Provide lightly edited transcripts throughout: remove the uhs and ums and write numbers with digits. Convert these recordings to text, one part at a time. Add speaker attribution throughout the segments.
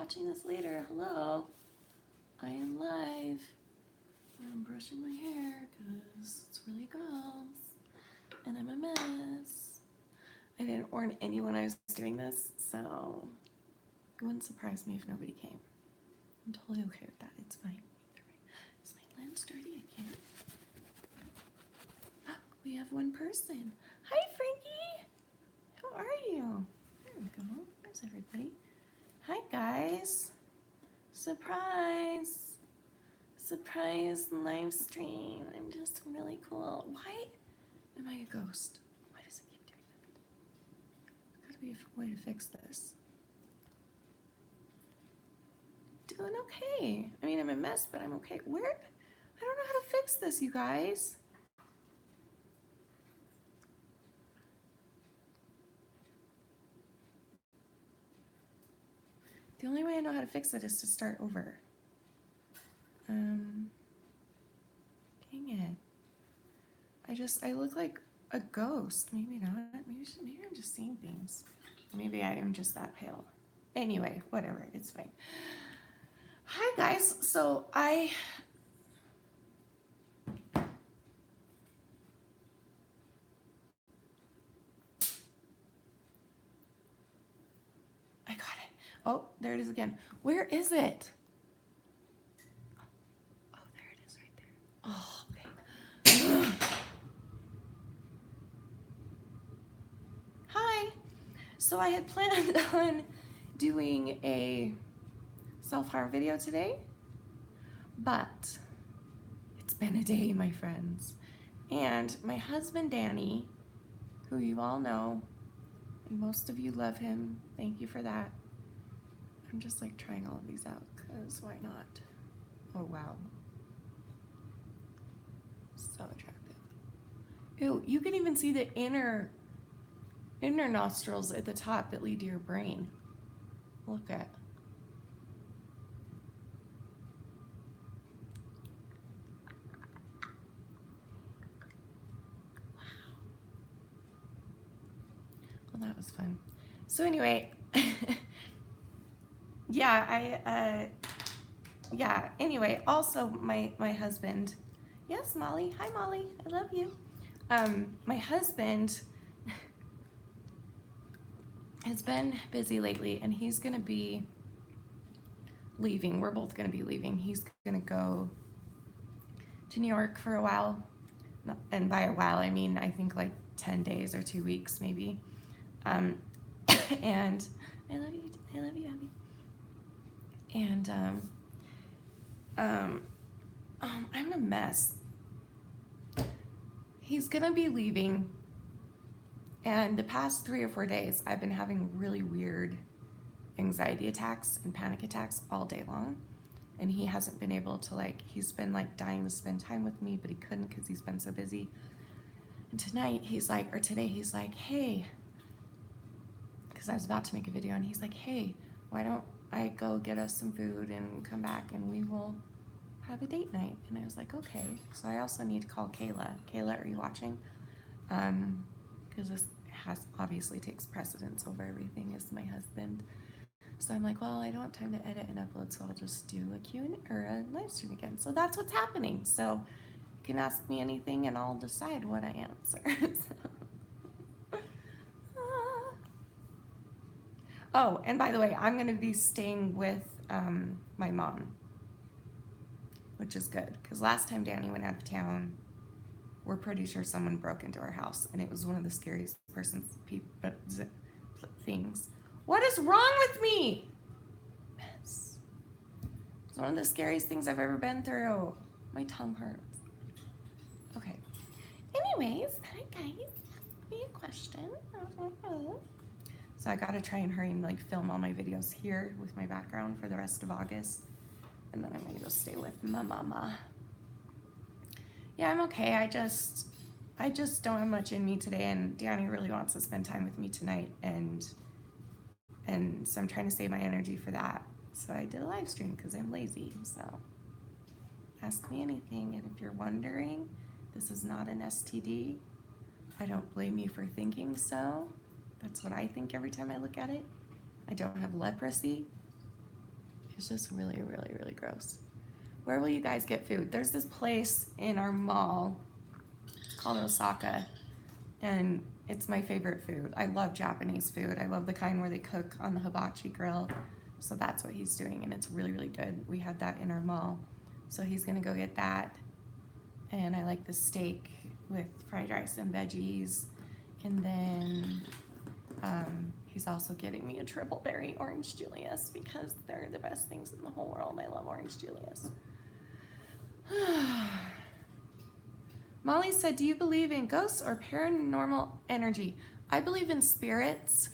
Speaker 1: watching this later, hello. I am live. I'm brushing my hair because it's really gross. And I'm a mess. I didn't warn anyone I was doing this, so it wouldn't surprise me if nobody came. I'm totally okay with that. It's fine. Is my lens dirty? I can't. Ah, we have one person. Hi, Frankie. How are you? There we go. There's everybody. Hi, guys. Surprise. Surprise live stream. I'm just really cool. Why am I a ghost? Why does it keep doing that? There's gotta be a way to fix this. Doing okay. I mean, I'm a mess, but I'm okay. Where? I don't know how to fix this, you guys. The only way I know how to fix it is to start over. Dang it. I look like a ghost. Maybe not. Maybe I'm just seeing things. Maybe I am just that pale. Anyway, whatever. It's fine. Hi, guys. So I got it. Oh, there it is again. Where is it? Oh, there it is right there. Oh, okay. Hi. So I had planned on doing a self-harm video today, but it's been a day, my friends. And my husband, Danny, who you all know, and most of you love him. Thank you for that. I'm just like trying all of these out because why not? Oh, wow. So attractive. Ew, you can even see the inner nostrils at the top that lead to your brain. Look at. Wow. Well, that was fun. So anyway, yeah, anyway, also my husband, yes, Molly, hi Molly, I love you. My husband has been busy lately and he's gonna be leaving. We're both gonna be leaving. He's gonna go to New York for a while. And by a while, I mean, I think like 10 days or 2 weeks maybe. And I love you, Abby. And I'm a mess. He's gonna be leaving, and the past 3 or 4 days, I've been having really weird anxiety attacks and panic attacks all day long. And he hasn't been able to he's been dying to spend time with me, but he couldn't because he's been so busy. And today he's like, hey, because I was about to make a video, and he's like, hey, why don't I go get us some food and come back and we will have a date night? And I was like, okay. So I also need to call Kayla. Kayla, are you watching? Because this obviously takes precedence over everything, is my husband. So I'm like, well, I don't have time to edit and upload, so I'll just do a Q&A or a live stream again. So that's what's happening. So you can ask me anything and I'll decide what I answer. Oh, and by the way, I'm going to be staying with my mom, which is good because last time Danny went out of town, we're pretty sure someone broke into our house, and it was one of the scariest things. What is wrong with me? It's one of the scariest things I've ever been through. My tongue hurts. Okay. Anyways, hi guys. Ask me a question. So I gotta try and hurry and film all my videos here with my background for the rest of August. And then I'm gonna go stay with my mama. Yeah, I'm okay. I just don't have much in me today, and Danny really wants to spend time with me tonight, and so I'm trying to save my energy for that. So I did a live stream because I'm lazy. So ask me anything, and if you're wondering, this is not an STD. I don't blame you for thinking so. That's what I think every time I look at it. I don't have leprosy. It's just really, really, really gross. Where will you guys get food? There's this place in our mall called Osaka, and it's my favorite food. I love Japanese food. I love the kind where they cook on the hibachi grill. So that's what he's doing, and it's really, really good. We had that in our mall. So he's gonna go get that. And I like the steak with fried rice and veggies. And then he's also getting me a triple berry orange Julius because they're the best things in the whole world. I love orange Julius. Molly said, do you believe in ghosts or paranormal energy? I believe in spirits,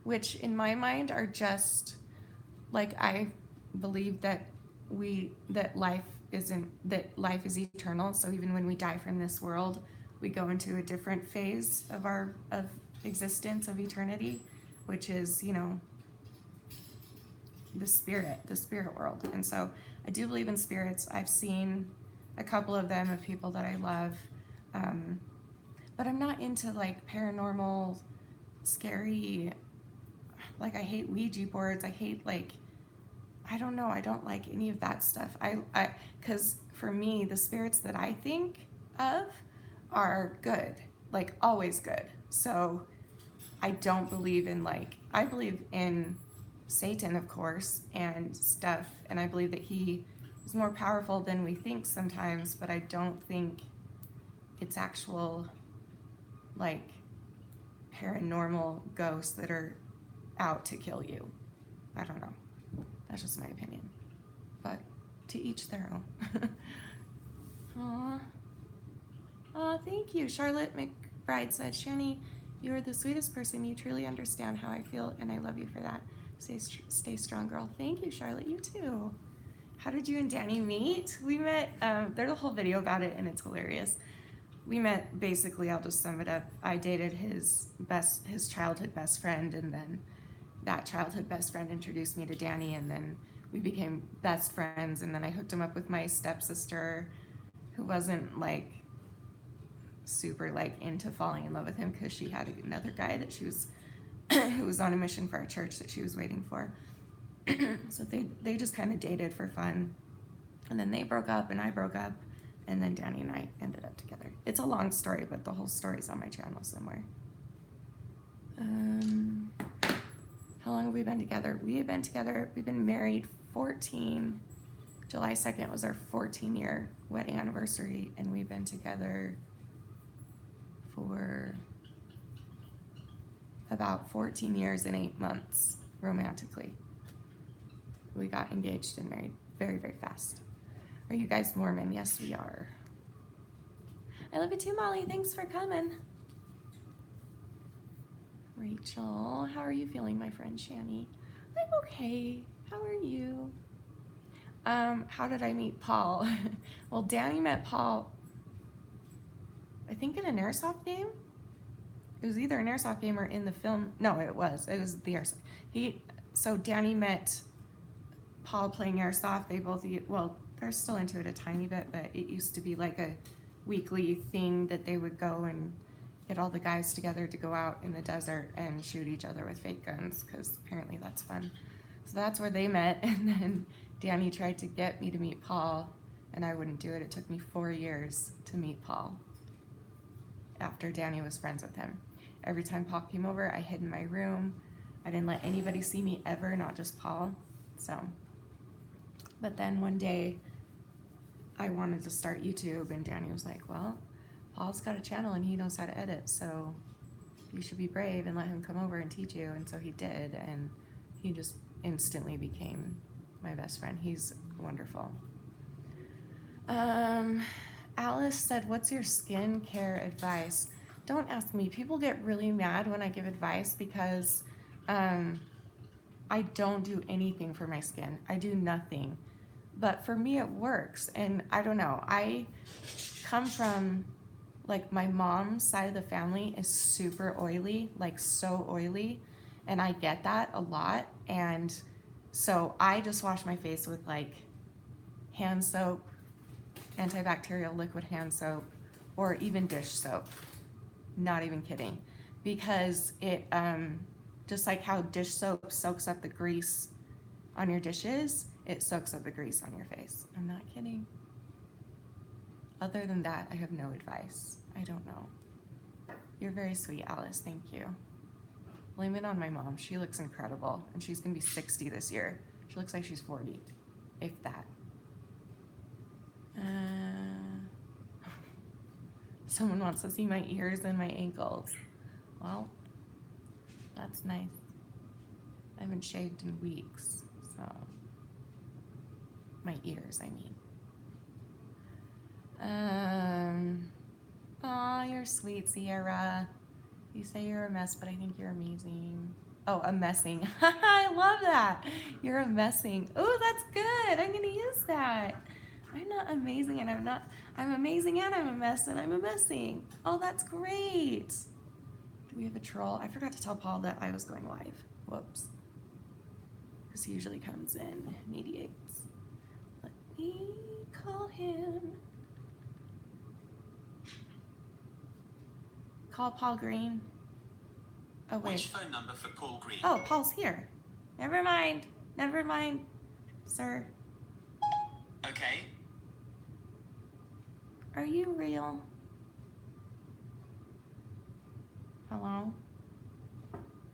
Speaker 1: which in my mind are just like, I believe that life is eternal. So even when we die from this world, we go into a different phase of existence, of eternity, which is, the spirit world. And so I do believe in spirits. I've seen a couple of them of people that I love. But I'm not into like paranormal, scary, like I hate Ouija boards. I hate I don't know. I don't like any of that stuff. Because for me, the spirits that I think of are good, like always good. So I don't believe in I believe in Satan, of course, and stuff. And I believe that he is more powerful than we think sometimes, but I don't think it's actual like paranormal ghosts that are out to kill you. I don't know. That's just my opinion. But to each their own. Aw. Aw, thank you. Charlotte McBride said, Shanny, you are the sweetest person. You truly understand how I feel, and I love you for that. Stay strong, girl. Thank you, Charlotte. You too. How did you and Danny meet? We met, there's a whole video about it, and it's hilarious. We met, basically, I'll just sum it up. I dated his childhood best friend, and then that childhood best friend introduced me to Danny, and then we became best friends, and then I hooked him up with my stepsister, who wasn't super into falling in love with him because she had another guy that she was who was on a mission for our church that she was waiting for. So they just kind of dated for fun, and then they broke up and I broke up, and then Danny and I ended up together. It's a long story, but the whole story's on my channel somewhere. How long have we been together? We've been married 14. July 2nd was our 14-year wedding anniversary, and we've been together for about 14 years and 8 months romantically. We got engaged and married very, very fast. Are you guys Mormon? Yes, we are. I love you too, Molly. Thanks for coming. Rachel, how are you feeling, my friend Shanny? I'm okay. How are you? How did I meet Paul? Well, Danny met Paul, I think in an airsoft game. It was either an airsoft game or in the film. No, it was the airsoft. So Danny met Paul playing airsoft. They both, they're still into it a tiny bit, but it used to be like a weekly thing that they would go and get all the guys together to go out in the desert and shoot each other with fake guns, because apparently that's fun. So that's where they met, and then Danny tried to get me to meet Paul, and I wouldn't do it. It took me 4 years to meet Paul after Danny was friends with him. Every time Paul came over, I hid in my room. I didn't let anybody see me ever, not just Paul. So, but then one day I wanted to start YouTube, and Danny was like, well, Paul's got a channel and he knows how to edit, so you should be brave and let him come over and teach you. And so he did, and he just instantly became my best friend. He's wonderful. Alice said, what's your skincare advice? Don't ask me. People get really mad when I give advice because I don't do anything for my skin. I do nothing. But for me, it works. And I don't know. I come from, my mom's side of the family is super oily, so oily. And I get that a lot. And so I just wash my face with, hand soap, antibacterial liquid hand soap, or even dish soap. Not even kidding. Because it, just like how dish soap soaks up the grease on your dishes, it soaks up the grease on your face. I'm not kidding. Other than that, I have no advice. I don't know. You're very sweet, Alice. Thank you. Blame it on my mom. She looks incredible, and she's gonna be 60 this year. She looks like she's 40, if that. Someone wants to see my ears and my ankles. Well, that's nice. I haven't shaved in weeks, so my ears, I mean. Aw, you're sweet, Sierra. You say you're a mess, but I think you're amazing. Oh, a messing. I love that. You're a messing. Oh, that's good. I'm gonna use that. I'm not amazing and I'm not, I'm amazing and I'm a mess and I'm a messing. Oh, that's great. Do we have a troll? I forgot to tell Paul that I was going live. Whoops. Because he usually comes in, mediates. Let me call him. Call Paul Green. Oh, wait.
Speaker 2: Which phone number for Paul Green?
Speaker 1: Oh, Paul's here. Never mind. Never mind, sir.
Speaker 2: Okay.
Speaker 1: Are you real? Hello?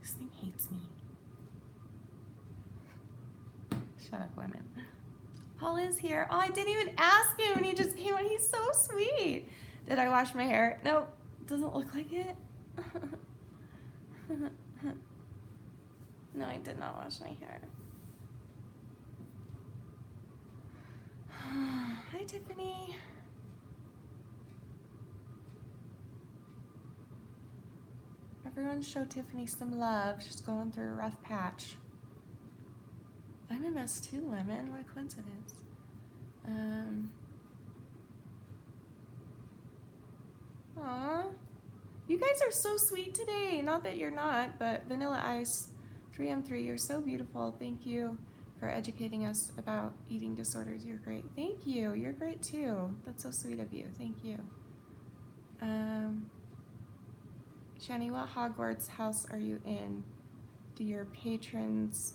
Speaker 1: This thing hates me. Shut up, women. Paul is here. Oh, I didn't even ask him and he just came on. He's so sweet. Did I wash my hair? Nope. Doesn't look like it. No, I did not wash my hair. Hi, Tiffany. Everyone show Tiffany some love. She's going through a rough patch. I'm a mess too, Lemon. What a coincidence. Aw. You guys are so sweet today. Not that you're not, but Vanilla Ice 3M3, you're so beautiful. Thank you for educating us about eating disorders. You're great. Thank you. You're great too. That's so sweet of you. Thank you. Shanny, what Hogwarts house are you in? Do your patroness,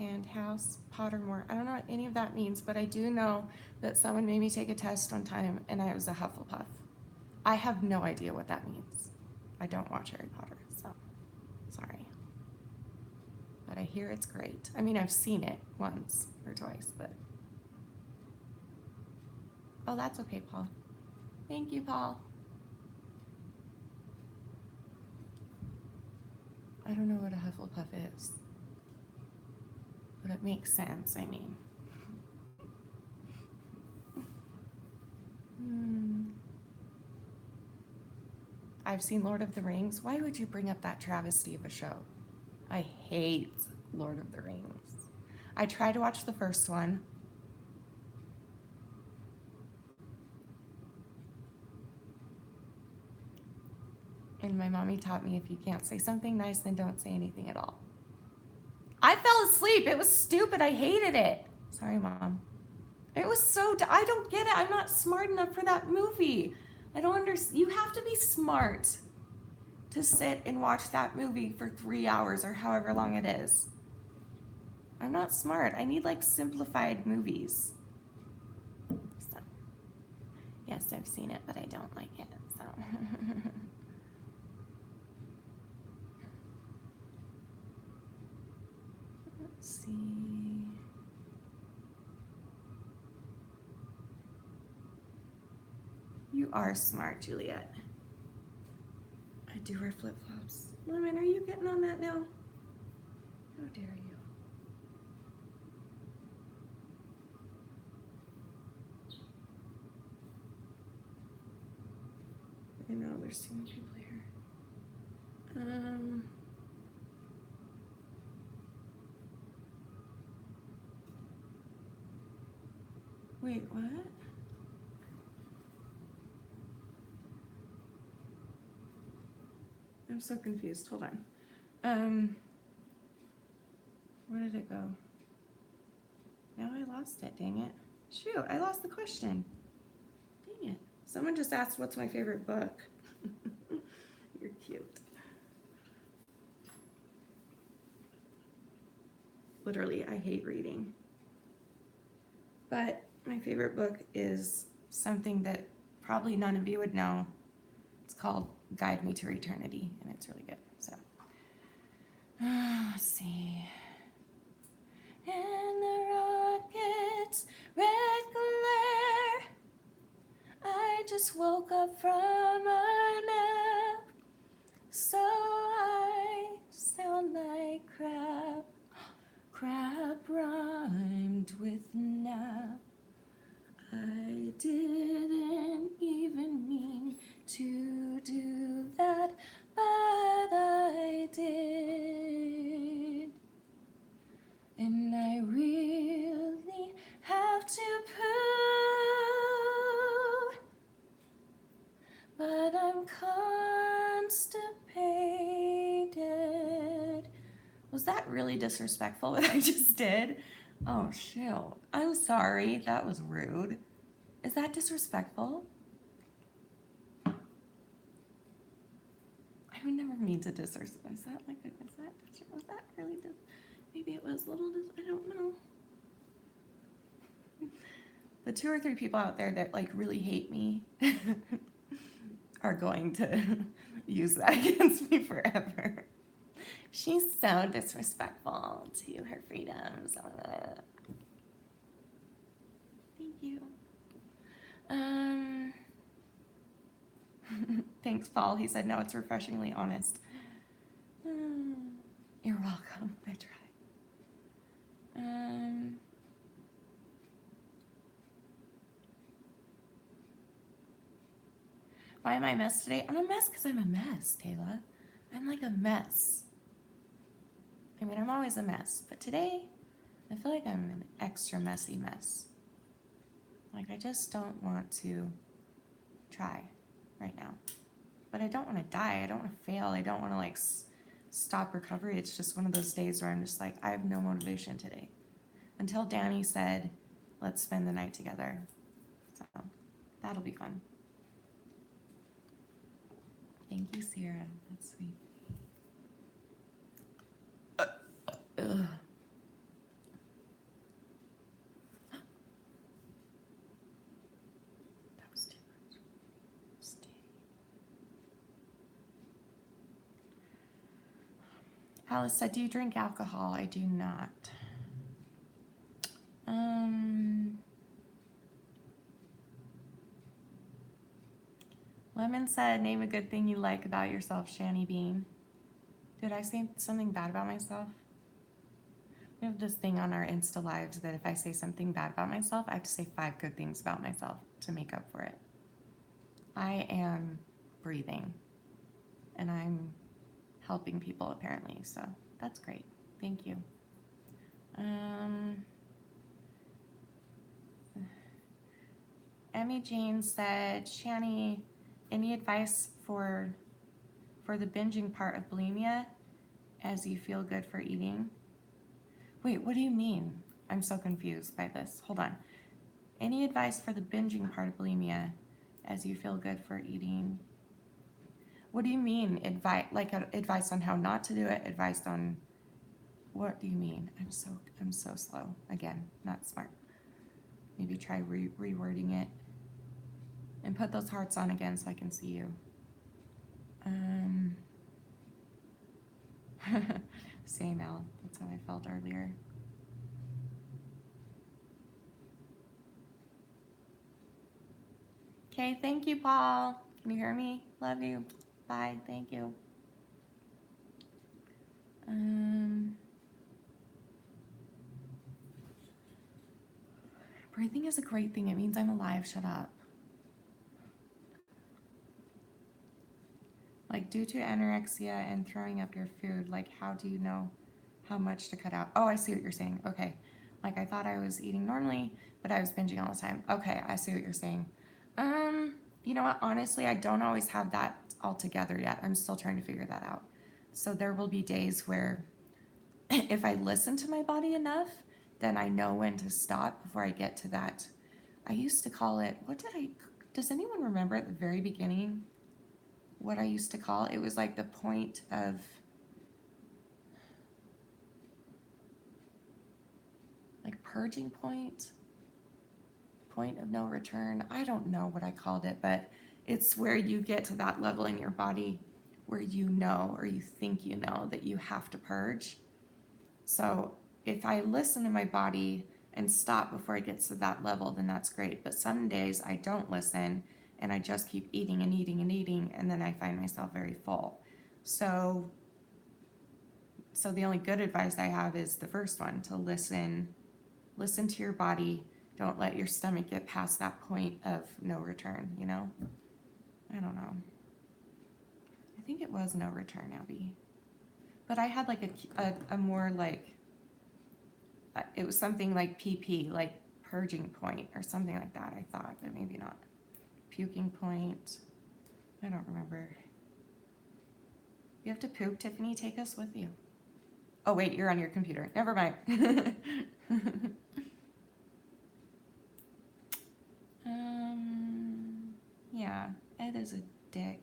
Speaker 1: and house Pottermore? I don't know what any of that means, but I do know that someone made me take a test one time and I was a Hufflepuff. I have no idea what that means. I don't watch Harry Potter, so sorry. But I hear it's great. I mean, I've seen it once or twice, but. Oh, that's okay, Paul. Thank you, Paul. I don't know what a Hufflepuff is, but it makes sense, I mean. I've seen Lord of the Rings. Why would you bring up that travesty of a show? I hate Lord of the Rings. I tried to watch the first one. And my mommy taught me if you can't say something nice, then don't say anything at all. I fell asleep. It was stupid. I hated it. Sorry, Mom. It was so, I don't get it. I'm not smart enough for that movie. I don't understand. You have to be smart to sit and watch that movie for 3 hours or however long it is. I'm not smart. I need like simplified movies. So, yes, I've seen it, but I don't like it. So. Let's see. You are smart, Juliet. I do wear flip-flops. Lemon, are you getting on that now? How dare you? I know, there's too many people here. Wait, what? I'm so confused. Hold on. Where did it go? Now I lost it, dang it. Shoot, I lost the question. Dang it. Someone just asked what's my favorite book. You're cute. Literally, I hate reading. But my favorite book is something that probably none of you would know. It's called Guide Me to Eternity, and it's really good. So, let's see. And the rocket's red glare. I just woke up from a nap, so I sound like crap. Crap rhymed with nap. I didn't even mean to do that, but I did. And I really have to poo, but I'm constipated. Was that really disrespectful what I just did? Oh, shoot. I'm sorry. That was rude. Is that disrespectful? I would never mean to disrespect. Is that like a, was that really maybe it was a little I don't know. The 2 or 3 people out there that like really hate me are going to use that against me forever. She's so disrespectful to her freedoms. Thank you. Thanks, Paul. He said, no, it's refreshingly honest. You're welcome. I tried. Why am I a mess today? I'm a mess because I'm a mess, Taylor. I'm like a mess. I mean, I'm always a mess, but today I feel like I'm an extra messy mess. Like, I just don't want to try right now. But I don't want to die. I don't want to fail. I don't want to, like, stop recovery. It's just one of those days where I'm just like, I have no motivation today. Until Danny said, let's spend the night together. So, that'll be fun. Thank you, Sierra. That's sweet. Ugh. That was too much. Stay. Alice said, do you drink alcohol? I do not. Lemon said, name a good thing you like about yourself, Shanny Bean. Did I say something bad about myself? We have this thing on our Insta Lives that if I say something bad about myself, I have to say 5 good things about myself to make up for it. I am breathing, and I'm helping people apparently, so that's great. Thank you. Emmy Jane said, Shanny, any advice for the binging part of bulimia as you feel good for eating? Wait, what do you mean? I'm so confused by this. Hold on. Any advice for the binging part of bulimia as you feel good for eating? What do you mean? Advice on how not to do it? Advice on what do you mean? I'm so slow. Again, not smart. Maybe try rewording it and put those hearts on again so I can see you. Same, Al. That's how I felt earlier. Okay, thank you, Paul. Can you hear me? Love you. Bye. Thank you. Breathing is a great thing. It means I'm alive. Shut up. Like, due to anorexia and throwing up your food, like, how do you know how much to cut out? Oh, I see what you're saying. Okay. Like, I thought I was eating normally, but I was binging all the time. Okay, I see what you're saying. You know what? Honestly, I don't always have that all together yet. I'm still trying to figure that out. So there will be days where if I listen to my body enough, then I know when to stop before I get to that. I used to call it, does anyone remember at the very beginning what I used to call it? It was like the point of, purging point of no return. I don't know what I called it, but it's where you get to that level in your body where you know or you think you know that you have to purge. So if I listen to my body and stop before it gets to that level, then that's great. But some days I don't listen and I just keep eating and eating and eating, and then I find myself very full. So the only good advice I have is the first one, to listen to your body. Don't let your stomach get past that point of no return, you know? I don't know. I think it was no return, Abby. But I had like a more like, it was something like PP, like purging point or something like that, I thought, but maybe not. Puking point. I don't remember. You have to poop, Tiffany. Take us with you. Oh, wait, you're on your computer. Never mind. Yeah, Ed is a dick.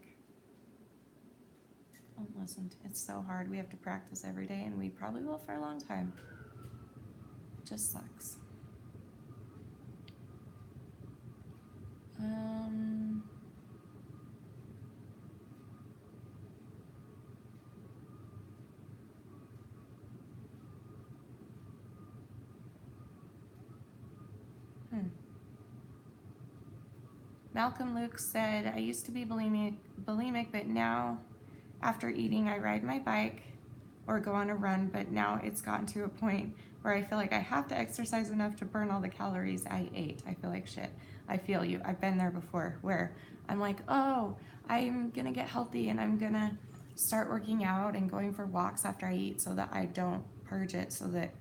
Speaker 1: Don't listen. It's so hard. We have to practice every day, and we probably will for a long time. It just sucks. Malcolm Luke said, I used to be bulimic, but now after eating, I ride my bike or go on a run, but now it's gotten to a point where I feel like I have to exercise enough to burn all the calories I ate. I feel like shit. I feel you. I've been there before where I'm like, oh, I'm gonna get healthy and I'm gonna start working out and going for walks after I eat so that I don't purge it, so that,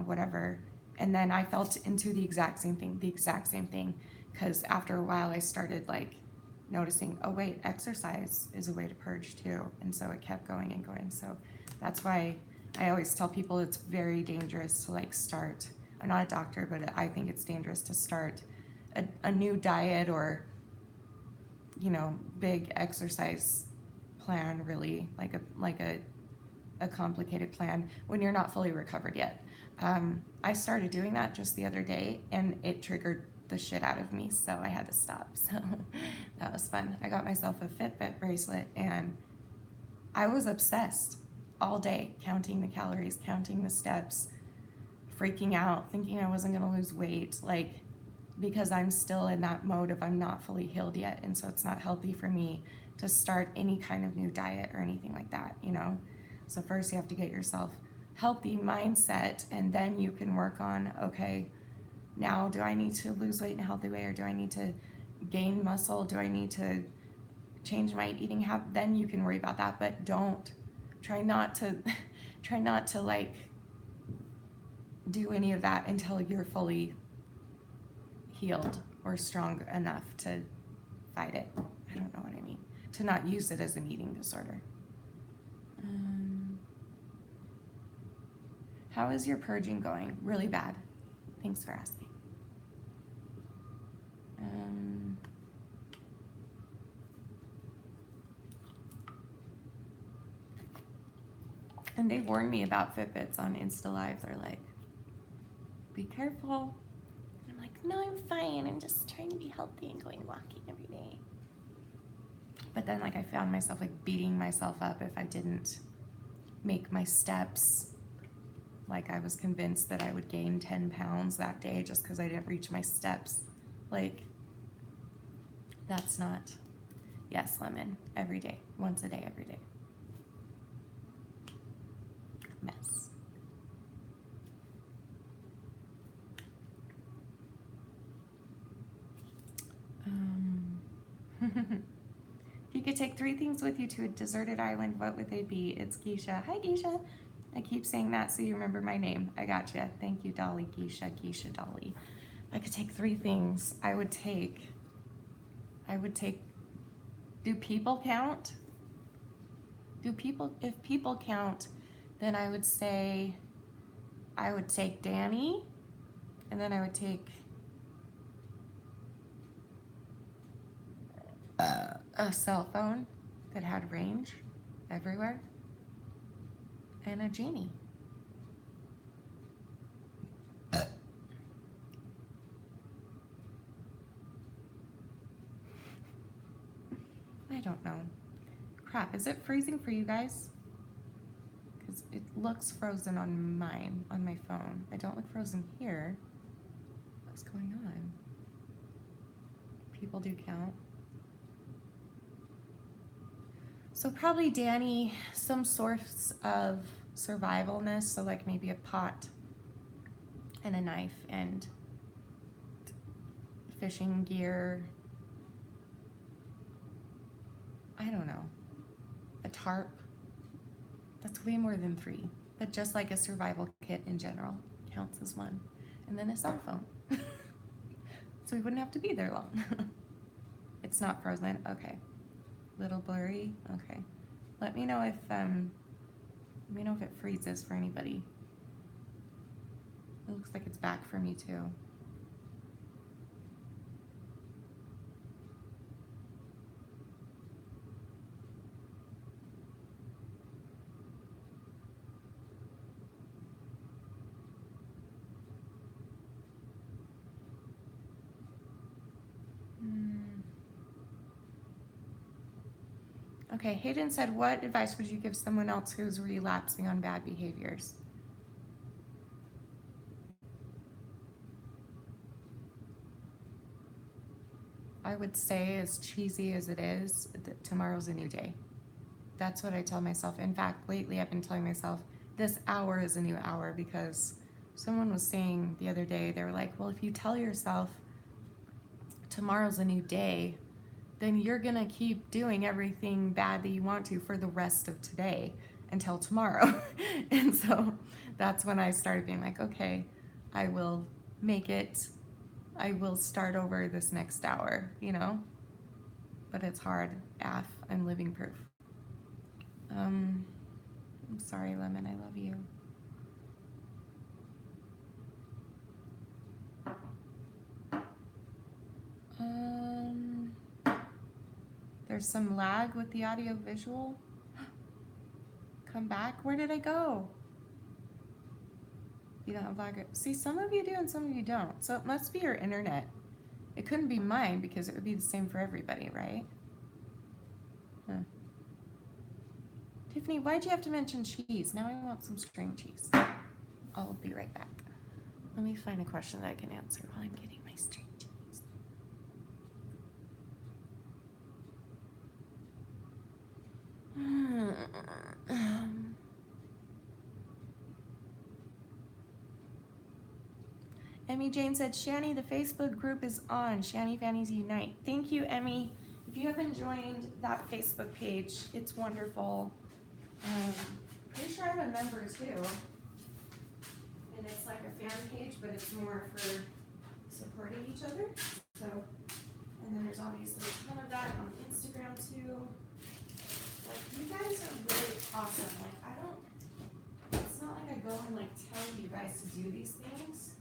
Speaker 1: whatever. And then I felt into the exact same thing, because after a while I started like noticing, oh wait, exercise is a way to purge too. And so it kept going and going. So that's why I always tell people it's very dangerous to like start. I'm not a doctor, but I think it's dangerous to start a new diet or, big exercise plan, really, like a complicated plan when you're not fully recovered yet. I started doing that just the other day and it triggered the shit out of me, so I had to stop. So that was fun. I got myself a Fitbit bracelet and I was obsessed all day, counting the calories, counting the steps, freaking out, thinking I wasn't gonna lose weight, like, because I'm still in that mode of I'm not fully healed yet, and so it's not healthy for me to start any kind of new diet or anything like that, So first you have to get yourself healthy mindset, and then you can work on, okay, now do I need to lose weight in a healthy way, or do I need to gain muscle? Do I need to change my eating habit? Then you can worry about that, but don't try not to try not to like do any of that until you're fully healed or strong enough to fight it. I don't know what I mean. To not use it as an eating disorder. How is your purging going? Really bad. Thanks for asking. And they warned me about Fitbits on Insta Live. They're like, be careful. I'm like, no, I'm fine. I'm just trying to be healthy and going walking every day. But then like I found myself like beating myself up if I didn't make my steps. Like I was convinced that I would gain 10 pounds that day just because I didn't reach my steps. Like, that's not, yes, lemon, every day, once a day, every day. Mess. If you could take 3 things with you to a deserted island, what would they be? It's Geisha. Hi, Geisha. I keep saying that so you remember my name. I gotcha. Thank you, Dolly, Geisha, Dolly. I could take 3 things. I would take, do people count? If people count, then I would say I would take Danny, and then I would take a cell phone that had range everywhere, and a genie. don't know. Crap, is it freezing for you guys? Because it looks frozen on mine, on my phone. I don't look frozen here. What's going on? People do count. So probably Danny, some source of survivalness, so like maybe a pot and a knife and fishing gear. I don't know. A tarp. That's way more than 3. But just like a survival kit in general counts as 1. And then a cell phone. So we wouldn't have to be there long. It's not frozen. Okay. Little blurry. Okay. Let me know if it freezes for anybody. It looks like it's back for me too. Okay, Hayden said, what advice would you give someone else who's relapsing on bad behaviors? I would say, as cheesy as it is, that tomorrow's a new day. That's what I tell myself. In fact, lately I've been telling myself, this hour is a new hour, because someone was saying the other day, they were like, well, if you tell yourself tomorrow's a new day, then you're gonna keep doing everything bad that you want to for the rest of today until tomorrow. And so that's when I started being like, okay, I will make it, I will start over this next hour, you know? But it's hard. I'm living proof. I'm sorry, Lemon, I love you. There's some lag with the audio visual. Come back. Where did I go? You don't have lag. See, some of you do and some of you don't. So it must be your internet. It couldn't be mine because it would be the same for everybody, right? Huh. Tiffany, why'd you have to mention cheese? Now I want some string cheese. I'll be right back. Let me find a question that I can answer while I'm getting my string cheese. Emmy Jane said, Shanny, the Facebook group is on. Shanny Fannies Unite. Thank you, Emmy. If you haven't joined that Facebook page, it's wonderful. Pretty sure I'm a member too. And it's like a fan page, but it's more for supporting each other. So, and then there's obviously a ton of that on Instagram too. Like, you guys are really awesome. Like, it's not like I go and like tell you guys to do these things.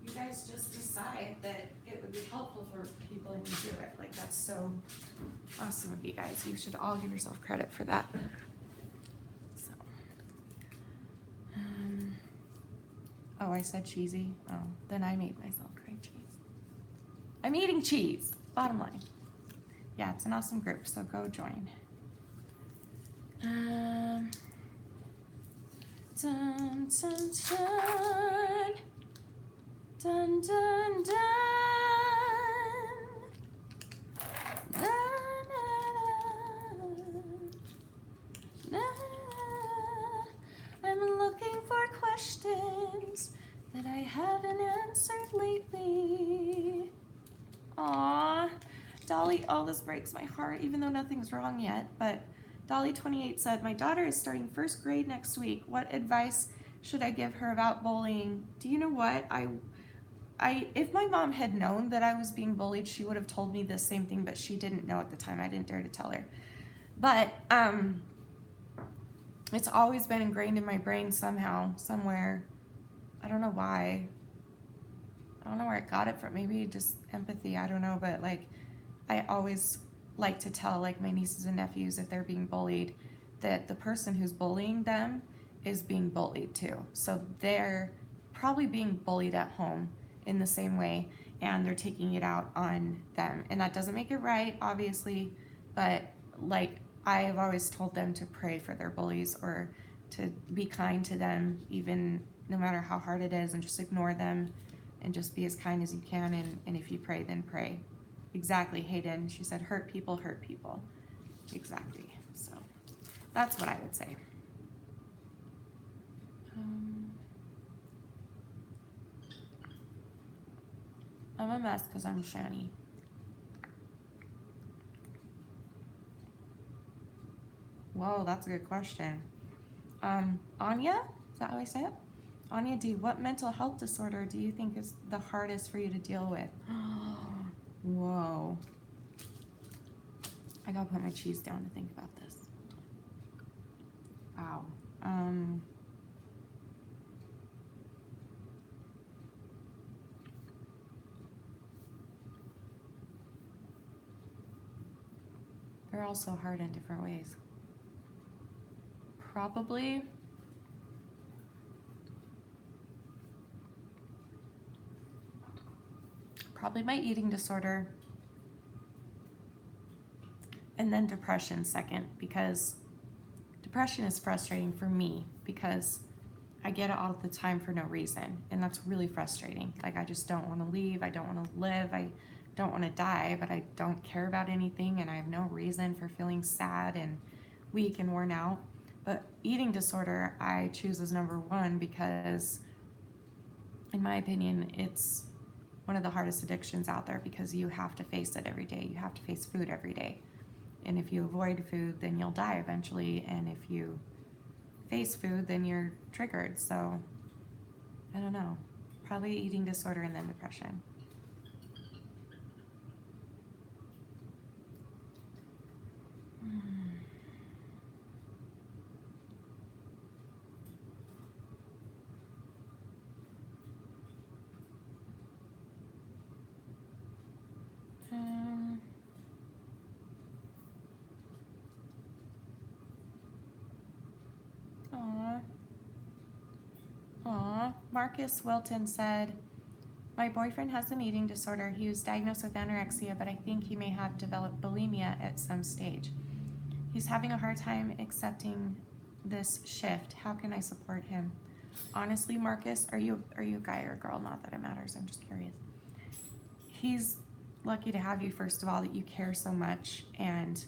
Speaker 1: You guys just decide that it would be helpful for people and you do it. Like, that's so awesome of you guys. You should all give yourself credit for that. So, oh, I said cheesy. Oh, then I made myself cry cheese. I'm eating cheese, bottom line. Yeah, it's an awesome group, so go join. Dun, dun, dun. Dun, dun, dun. Na, na, na, na. I'm looking for questions that I haven't answered lately. Aw, Dolly, oh, this breaks my heart, even though nothing's wrong yet. But Dolly28 said, my daughter is starting first grade next week. What advice should I give her about bullying? Do you know what? If my mom had known that I was being bullied, she would have told me the same thing, but she didn't know at the time. I didn't dare to tell her. But it's always been ingrained in my brain somehow, somewhere. I don't know why. I don't know where I got it from. Maybe just empathy. I don't know. But like, I always like to tell like my nieces and nephews if they're being bullied, that the person who's bullying them is being bullied too. So they're probably being bullied at home in the same way, and they're taking it out on them. And that doesn't make it right, obviously, but like I've always told them to pray for their bullies or to be kind to them, even no matter how hard it is, and just ignore them and just be as kind as you can. And if you pray, then pray. Exactly, Hayden. She said, hurt people, hurt people. Exactly. So that's what I would say. Um, I'm a mess because I'm Shanny. Whoa, that's a good question. Anya, is that how I say it? Anya D, what mental health disorder do you think is the hardest for you to deal with? Whoa. I gotta put my cheese down to think about this. Wow. Um, they're all so hard in different ways. Probably, probably my eating disorder, and then depression second, because depression is frustrating for me because I get it all the time for no reason, and that's really frustrating. Like, I just don't want to leave, I don't want to live, I don't want to die, but I don't care about anything, and I have no reason for feeling sad and weak and worn out. But eating disorder, I choose as number one because, in my opinion, it's one of the hardest addictions out there because you have to face it every day. You have to face food every day. And if you avoid food, then you'll die eventually. And if you face food, then you're triggered. So I don't know. Probably eating disorder and then depression. Um, aw, aw. Marcus Wilton said, my boyfriend has an eating disorder. He was diagnosed with anorexia, but I think he may have developed bulimia at some stage. He's having a hard time accepting this shift. How can I support him? Honestly, Marcus, are you a guy or a girl? Not that it matters. I'm just curious. He's lucky to have you, first of all, that you care so much. And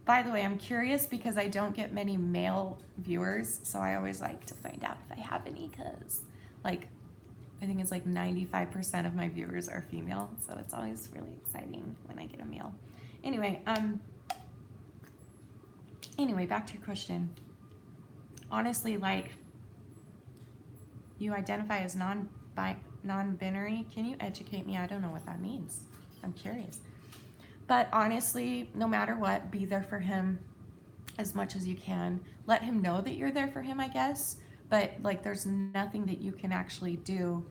Speaker 1: by the way, I'm curious because I don't get many male viewers, so I always like to find out if I have any, because like I think it's like 95% of my viewers are female, so it's always really exciting when I get a male. Anyway, back to your question. Honestly, like, you identify as non-binary. Can you educate me? I don't know what that means. I'm curious. But honestly, no matter what, be there for him as much as you can. Let him know that you're there for him, I guess. But like, there's nothing that you can actually do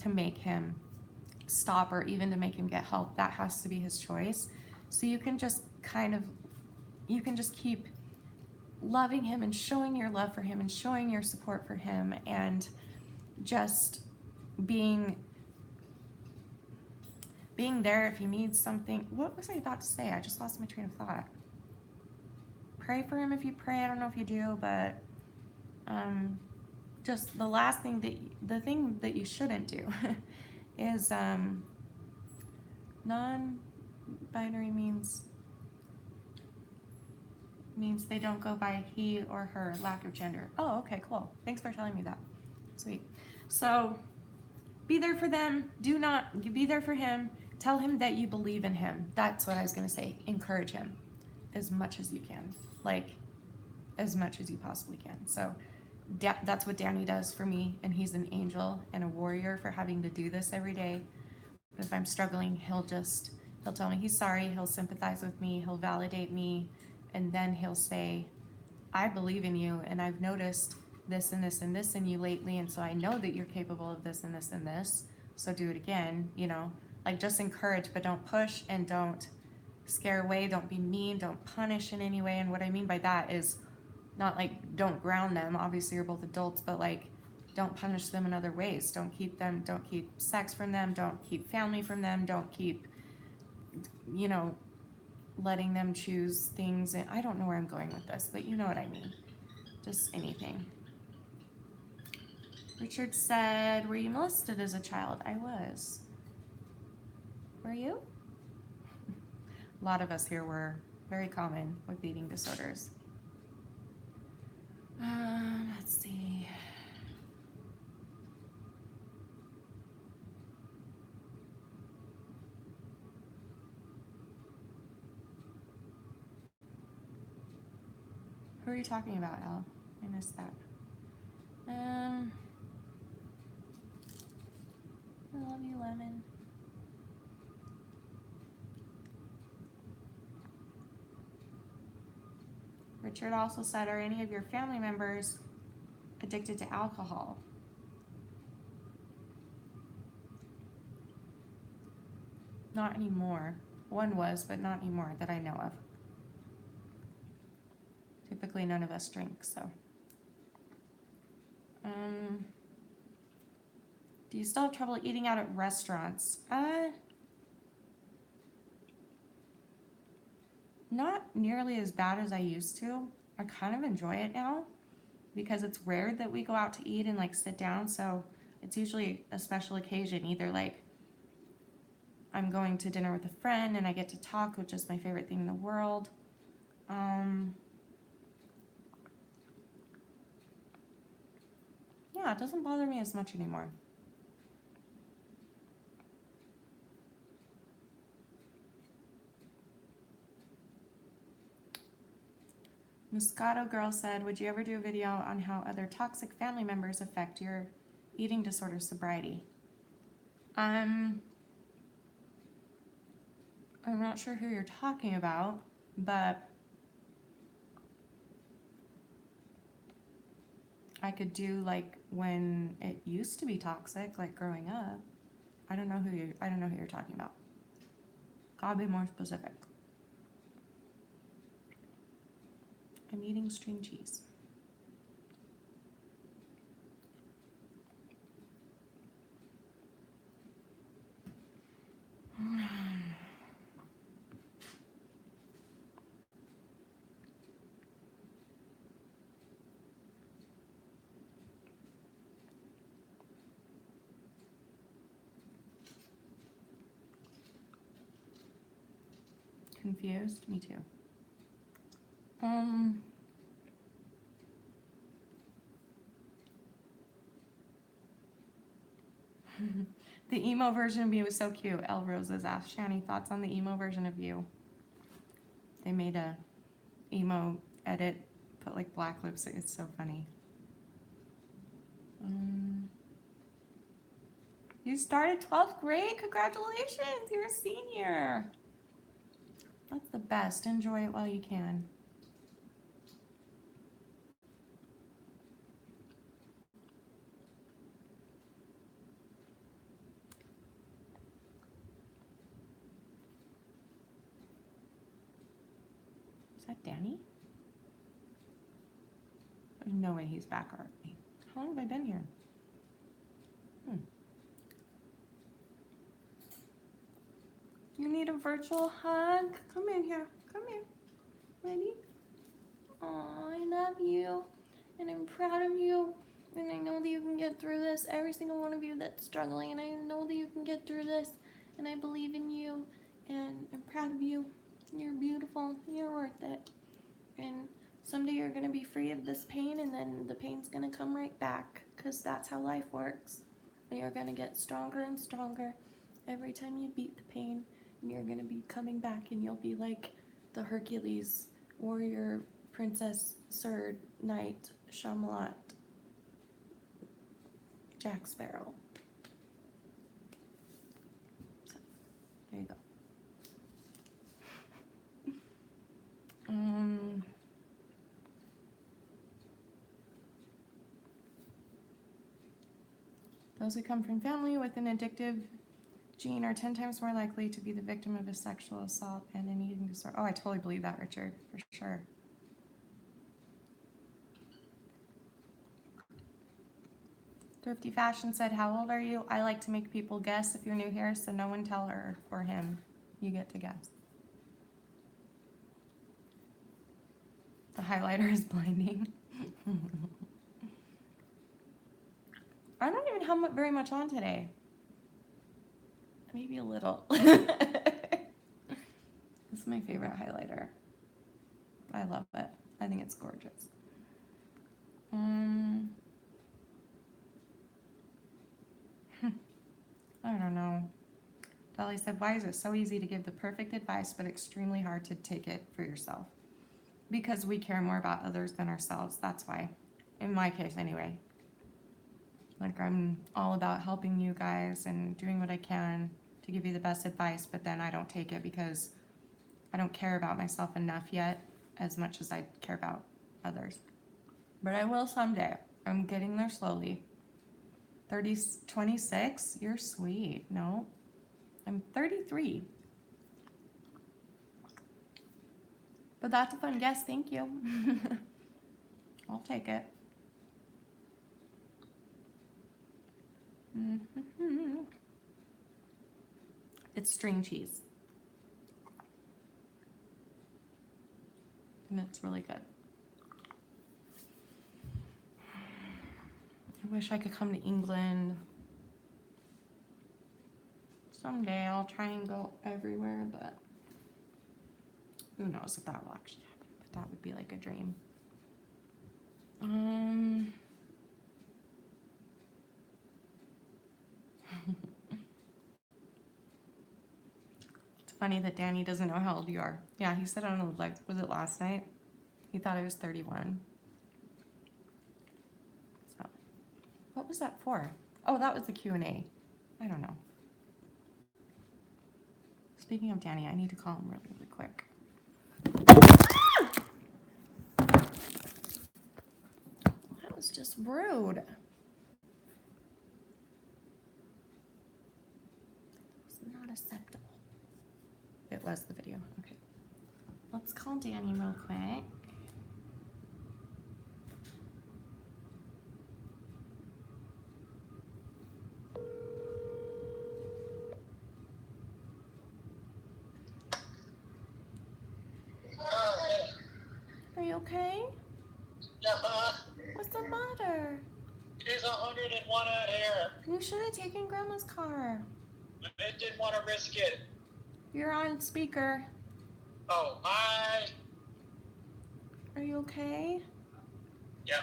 Speaker 1: to make him stop or even to make him get help. That has to be his choice. So you can just keep loving him and showing your love for him and showing your support for him, and just being there if he needs something. What was I about to say? I just lost my train of thought. Pray for him if you pray. I don't know if you do, but just the thing that you shouldn't do is non-binary means they don't go by he or her, lack of gender. Oh, okay, cool. Thanks for telling me that. Sweet. So be there for them. Do not be there for him. Tell him that you believe in him. That's what I was going to say. Encourage him as much as you can. Like, as much as you possibly can. So that's what Danny does for me, and he's an angel and a warrior for having to do this every day. But if I'm struggling, he'll tell me he's sorry, he'll sympathize with me, he'll validate me, and then he'll say, I believe in you, and I've noticed this and this and this in you lately, and so I know that you're capable of this and this and this, so do it again. Like, just encourage, but don't push, and don't scare away, don't be mean, don't punish in any way. And what I mean by that is not like don't ground them, obviously you're both adults, but like, don't punish them in other ways. Don't keep sex from them, don't keep family from them, don't keep you know, letting them choose things. And I don't know where I'm going with this, but you know what I mean. Just anything. Richard said, were you molested as a child? I was. Were you? A lot of us here were. Very common with eating disorders. Let's see. Who are you talking about, Al? I missed that. I love you, Lemon. Richard also said, are any of your family members addicted to alcohol? Not anymore. One was, but not anymore that I know of. Typically, none of us drink, so. Do you still have trouble eating out at restaurants? Not nearly as bad as I used to. I kind of enjoy it now because it's rare that we go out to eat and like sit down. So it's usually a special occasion, either like I'm going to dinner with a friend and I get to talk, which is my favorite thing in the world. Yeah, it doesn't bother me as much anymore. Moscato Girl said, would you ever do a video on how other toxic family members affect your eating disorder sobriety? I'm not sure who you're talking about, but I could do like when it used to be toxic, like growing up. I don't know who you're talking about. Gotta be more specific. I'm eating string cheese. Confused? Me too. The emo version of you was so cute. El Roses asked Shanny thoughts on the emo version of you. They made a emo edit, put like black lipstick. It's so funny. You started 12th grade? Congratulations, you're a senior. That's the best. Enjoy it while you can. Is that Danny? There's no way he's back already. How long have I been here? You need a virtual hug? Come in here. Come here. Ready? Oh, I love you. And I'm proud of you. And I know that you can get through this. Every single one of you that's struggling. And I know that you can get through this. And I believe in you. And I'm proud of you. You're beautiful. You're worth it. And someday you're going to be free of this pain. And then the pain's going to come right back. Because that's how life works. And you're going to get stronger and stronger every time you beat the pain. And you're going to be coming back. And you'll be like the Hercules warrior princess Sir Knight Shyamalan Jack Sparrow. So, there you go. Those who come from family with an addictive gene are 10 times more likely to be the victim of a sexual assault and an eating disorder. Oh, I totally believe that, Richard, for sure. Thrifty Fashion said, how old are you? I like to make people guess if you're new here, so no one tell her or him. You get to guess. The highlighter is blinding. I don't even have very much on today. Maybe a little. This is my favorite highlighter. I love it. I think it's gorgeous. I don't know. Dolly said, why is it so easy to give the perfect advice, but extremely hard to take it for yourself? Because we care more about others than ourselves. That's why. In my case, anyway. Like, I'm all about helping you guys and doing what I can to give you the best advice, but then I don't take it because I don't care about myself enough yet as much as I care about others. But I will someday. I'm getting there slowly. 26? You're sweet. No, I'm 33. But that's a fun guess. Thank you. I'll take it. It's string cheese. And it's really good. I wish I could come to England. Someday I'll try and go everywhere, but who knows if that will actually happen. But that would be like a dream. It's funny that Danny doesn't know how old you are. Yeah, he said, I don't know, like, was it last night? He thought I was 31. So, what was that for? Oh, that was the Q&A. I don't know. Speaking of Danny, I need to call him really, really quick. That was just rude. It's not acceptable. It was the video. Okay. Let's call Danny real quick. Are you okay? What's the matter?
Speaker 3: It's 101 out here.
Speaker 1: You should have taken Grandma's car.
Speaker 3: I didn't want to risk it.
Speaker 1: You're on speaker.
Speaker 3: Oh, hi.
Speaker 1: Are you okay?
Speaker 3: Yeah.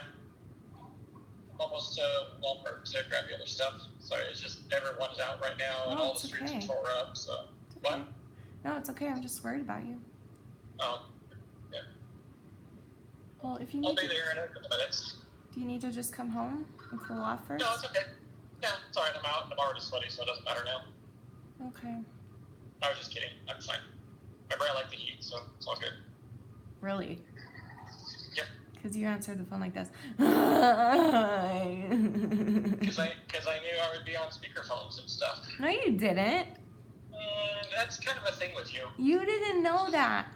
Speaker 3: Almost to Walmart to grab the other stuff. Sorry, it's just everyone's out right now and all the streets are tore up. So
Speaker 1: it's okay. What? No, it's okay. I'm just worried about you.
Speaker 3: Oh, yeah.
Speaker 1: Well, if you need
Speaker 3: I'll be there in a couple minutes.
Speaker 1: Do you need to just come home and cool off first?
Speaker 3: No, it's okay. Yeah, it's alright. I'm out and I'm already sweaty, so it doesn't matter now.
Speaker 1: Okay.
Speaker 3: I was just kidding. I'm fine. Remember, I like the heat, so it's all good.
Speaker 1: Really?
Speaker 3: Yep.
Speaker 1: Because you answered the phone like this.
Speaker 3: Because I knew I would be on speakerphones and stuff.
Speaker 1: No, you didn't.
Speaker 3: That's kind of a thing with you.
Speaker 1: You didn't know that.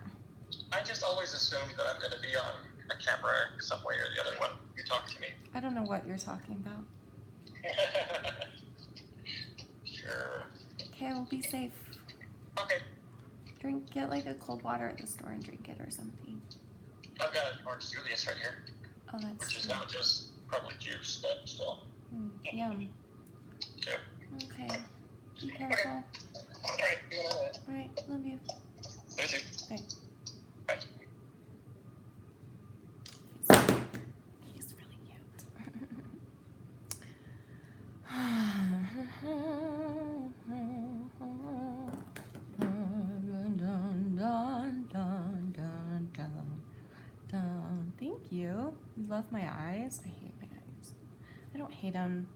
Speaker 3: I just always assumed that I'm going to be on a camera some way or the other when you talk to me.
Speaker 1: I don't know what you're talking about.
Speaker 3: Sure.
Speaker 1: Okay, we'll be safe.
Speaker 3: Okay.
Speaker 1: Get like a cold water at the store and drink it or something.
Speaker 3: I've got an orange Julius right here.
Speaker 1: Oh, that's
Speaker 3: which is now just probably juice, but still.
Speaker 1: Yum.
Speaker 3: Yeah.
Speaker 1: Okay. Be careful.
Speaker 3: Alright,
Speaker 1: Alright, love you.
Speaker 3: Love you.
Speaker 1: Bye.
Speaker 3: Bye.
Speaker 1: He's really cute. Thank you. You love my eyes? I hate my eyes. I don't hate them,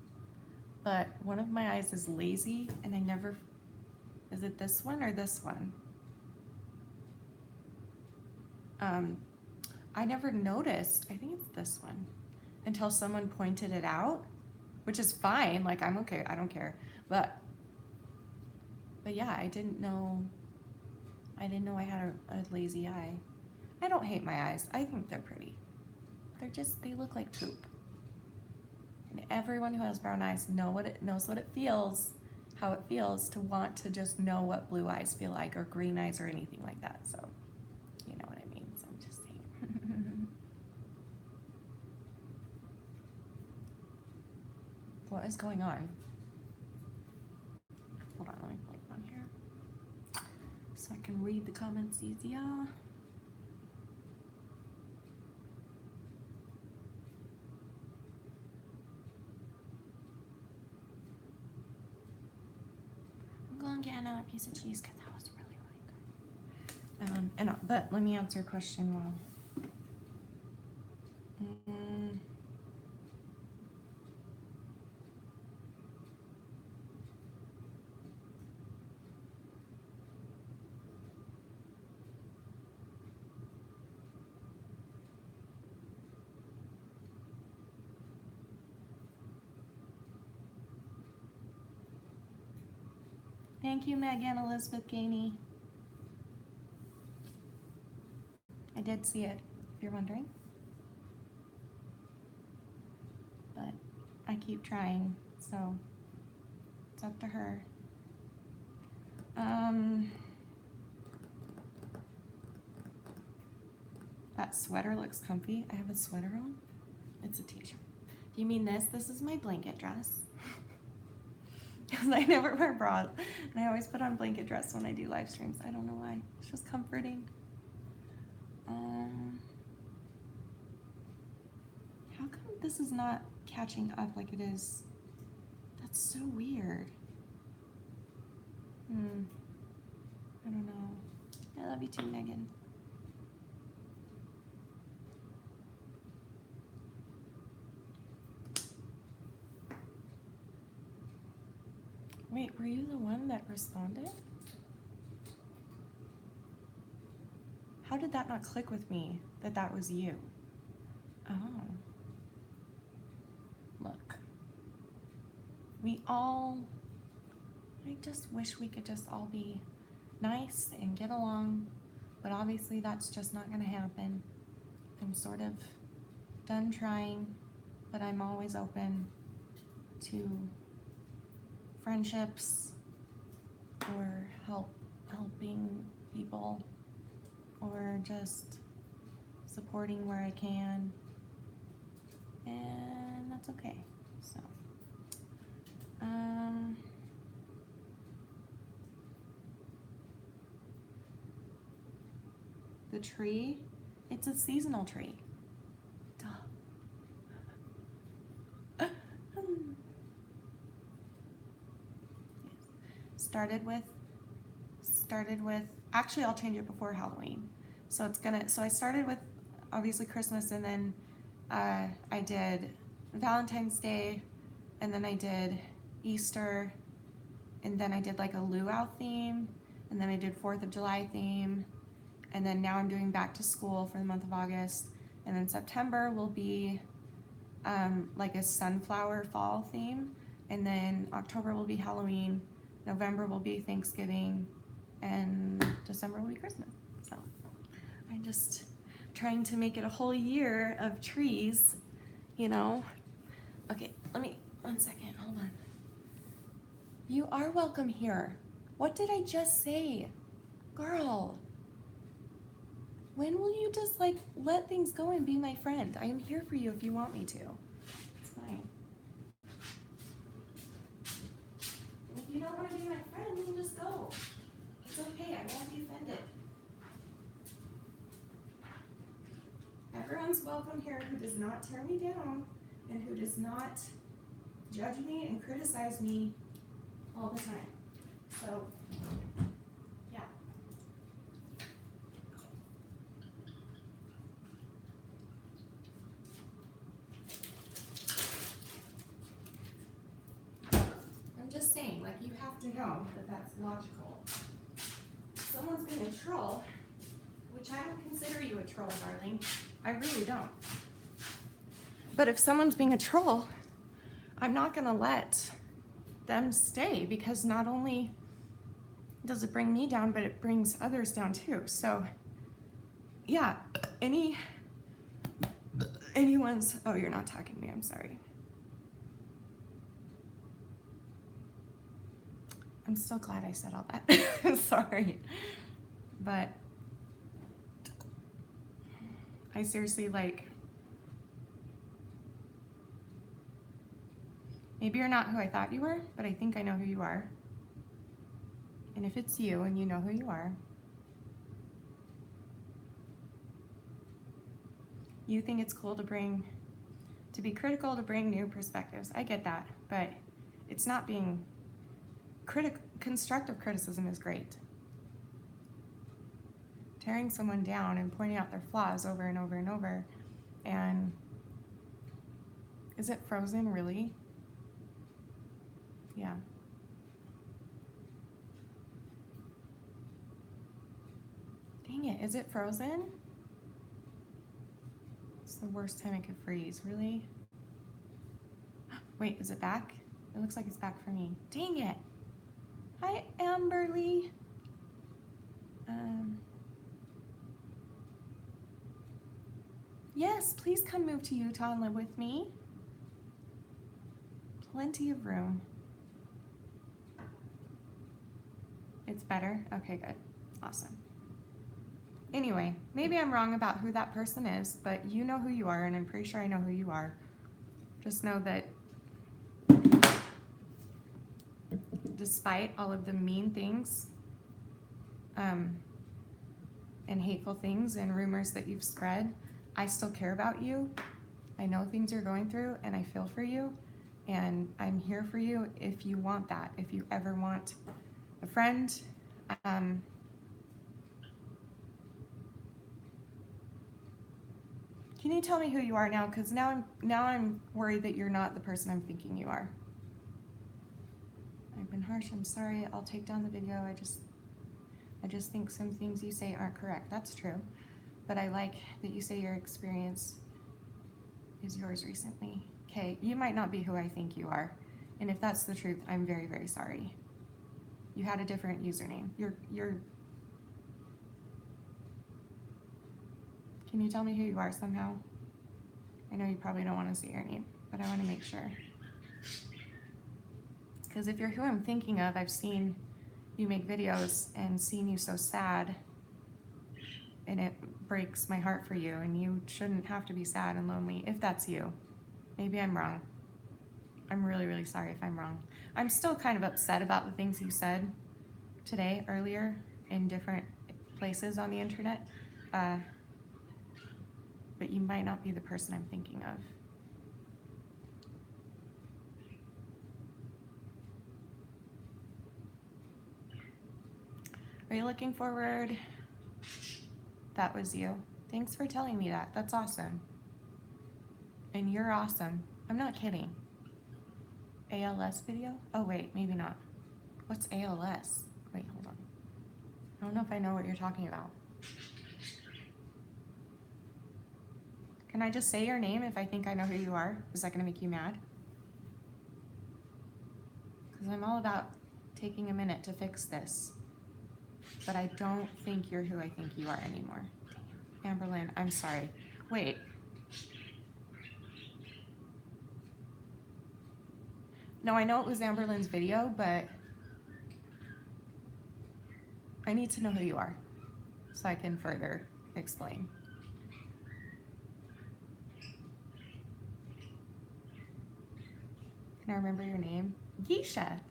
Speaker 1: but one of my eyes is lazy and I never... Is it this one or this one? I never noticed. I think it's this one until someone pointed it out, which is fine. Like, I'm okay. I don't care. But yeah, I didn't know I had a lazy eye. I don't hate my eyes. I think they're pretty. They look like poop. And everyone who has brown eyes knows what it feels how it feels to want to just know what blue eyes feel like, or green eyes, or anything like that. So, you know what I mean. So I'm just saying. What is going on? Hold on, let me click on here so I can read the comments easier. I'm going to get another piece of cheese because that was really, really good. But let me answer your question well. Thank you, Megan Elizabeth Gainey. I did see it, if you're wondering. But I keep trying, so it's up to her. That sweater looks comfy. I have a sweater on. It's a t-shirt. Do you mean this? This is my blanket dress. Because I never wear bras. And I always put on blanket dress when I do live streams. I don't know why. It's just comforting. How come this is not catching up like it is? That's so weird. I don't know. I love you too, Megan. Wait, were you the one that responded? How did that not click with me that that was you? Oh. Look. I just wish we could just all be nice and get along, but obviously that's just not gonna happen. I'm sort of done trying, but I'm always open to friendships or helping people or just supporting where I can, and that's okay. So the tree, it's a seasonal tree. Duh. Started with actually I'll change it before Halloween. So I started with obviously Christmas, and then I did Valentine's Day, and then I did Easter, and then I did like a luau theme, and then I did 4th of July theme, and then now I'm doing back to school for the month of August, and then September will be like a sunflower fall theme, and then October will be Halloween, November will be Thanksgiving, and December will be Christmas. So I'm just trying to make it a whole year of trees, you know. Okay, let me, 1 second, hold on. You are welcome here. What did I just say? Girl, when will you just like let things go and be my friend? I am here for you if you want me to. It's fine. If you don't want to be my friend, then just go. It's okay, I won't be offended. Everyone's welcome here who does not tear me down and who does not judge me and criticize me all the time. So, yeah. I'm just saying, like, you have to know that that's logical. If someone's being a troll, which I don't consider you a troll, darling. I really don't. But if someone's being a troll, I'm not gonna let them stay, because not only does it bring me down, but it brings others down too. So yeah, anyone's, oh, you're not talking to me, I'm sorry. still glad I said all that. Sorry. But I seriously, like, maybe you're not who I thought you were, but I think I know who you are. And if it's you and you know who you are, you think it's cool to be critical, to bring new perspectives. I get that, but it's not being constructive criticism is great. Tearing someone down and pointing out their flaws over and over and over. And is it frozen, really? Yeah. Dang it, is it frozen? It's the worst time it could freeze, really? Wait, is it back? It looks like it's back for me. Dang it. Hi, Amberly. Yes, please come move to Utah and live with me. Plenty of room. It's better? Okay, good. Awesome. Anyway, maybe I'm wrong about who that person is, but you know who you are, and I'm pretty sure I know who you are. Just know that despite all of the mean things and hateful things and rumors that you've spread, I still care about you. I know things you're going through, and I feel for you, and I'm here for you if you want that. If you ever want a friend, can you tell me who you are now? Because now I'm worried that you're not the person I'm thinking you are. I've been harsh. I'm sorry. I'll take down the video. I just think some things you say aren't correct. That's true. But I like that you say your experience is yours recently. Okay, you might not be who I think you are. And if that's the truth, I'm very, very sorry. You had a different username. Can you tell me who you are somehow? I know you probably don't want to see your name, but I want to make sure. Because if you're who I'm thinking of, I've seen you make videos and seen you so sad, and it breaks my heart for you, and you shouldn't have to be sad and lonely if that's you. Maybe I'm wrong. I'm really, really sorry if I'm wrong. I'm still kind of upset about the things you said today, earlier, in different places on the internet. But you might not be the person I'm thinking of. Are you looking forward? That was you. Thanks for telling me that. That's awesome. And you're awesome. I'm not kidding. ALS video? Oh, wait, maybe not. What's ALS? Wait, hold on. I don't know if I know what you're talking about. Can I just say your name if I think I know who you are? Is that going to make you mad? Because I'm all about taking a minute to fix this. But I don't think you're who I think you are anymore. Amberlynn, I'm sorry. Wait. No, I know it was Amberlynn's video, but I need to know who you are so I can further explain. Can I remember your name? Geisha.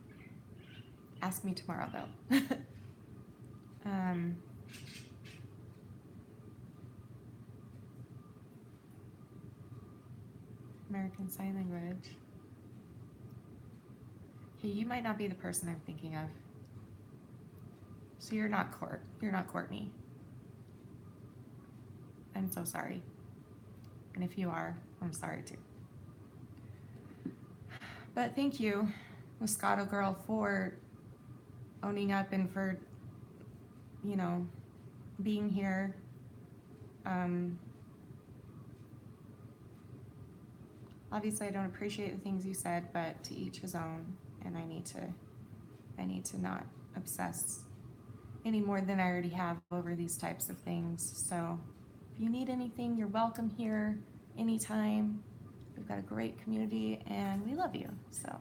Speaker 1: Ask me tomorrow, though. American Sign Language. Hey, you might not be the person I'm thinking of. So you're not Courtney. I'm so sorry. And if you are, I'm sorry too. But thank you, Moscato Girl, for owning up and for, being here. Obviously I don't appreciate the things you said, but to each his own, and I need to not obsess any more than I already have over these types of things. So if you need anything, you're welcome here anytime. We've got a great community and we love you. So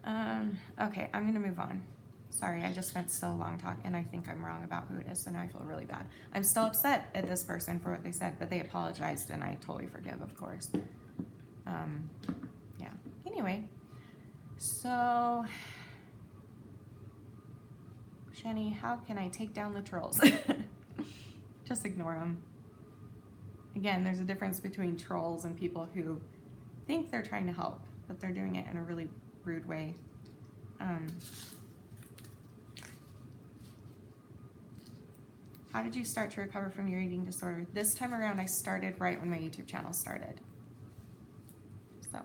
Speaker 1: Okay, I'm gonna move on. Sorry, I just spent so long talking, and I think I'm wrong about who it is, and I feel really bad. I'm still upset at this person for what they said, but they apologized, and I totally forgive, of course. Um, yeah. Anyway, so Shanny, how can I take down the trolls? Just ignore them. Again, there's a difference between trolls and people who think they're trying to help, but they're doing it in a really rude way. How did you start to recover from your eating disorder? This time around, I started right when my YouTube channel started. So.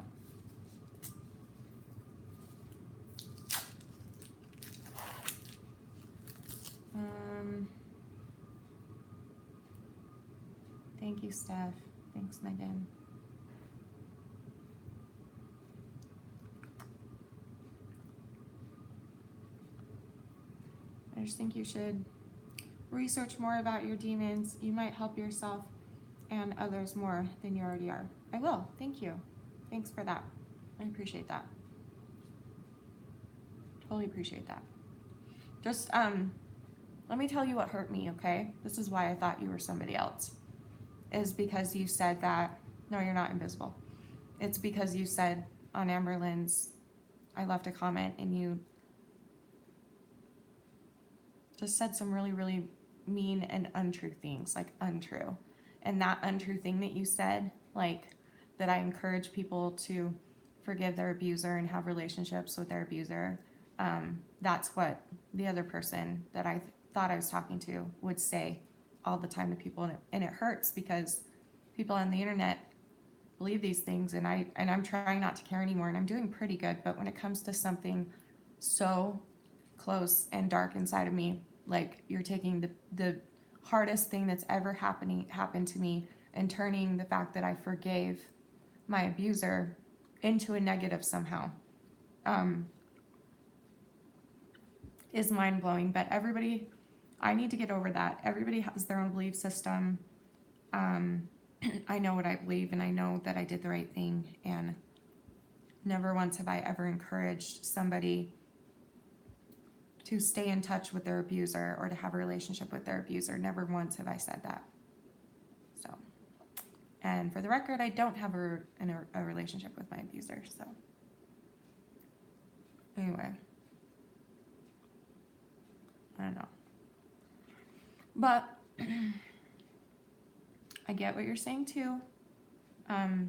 Speaker 1: Thank you, Steph. Thanks, Megan. I just think you should research more about your demons. You might help yourself and others more than you already are. I will. Thank you. Thanks for that. I appreciate that. Totally appreciate that. Just, let me tell you what hurt me, okay? This is why I thought you were somebody else. Is because you said that, no, you're not invisible. It's because you said on Amberlynn's, I left a comment and you just said some really, really mean and untrue things, like untrue. And that untrue thing that you said, like that I encourage people to forgive their abuser and have relationships with their abuser, that's what the other person that I thought I was talking to would say all the time to people. And it hurts because people on the internet believe these things, and I'm trying not to care anymore, and I'm doing pretty good. But when it comes to something so close and dark inside of me, like you're taking the hardest thing that's ever happened to me and turning the fact that I forgave my abuser into a negative somehow, is mind-blowing. But everybody, I need to get over that. Everybody has their own belief system. I know what I believe, and I know that I did the right thing, and never once have I ever encouraged somebody to stay in touch with their abuser or to have a relationship with their abuser. Never once have I said that. So, and for the record, I don't have a relationship with my abuser. So, anyway, I don't know. But I get what you're saying too. I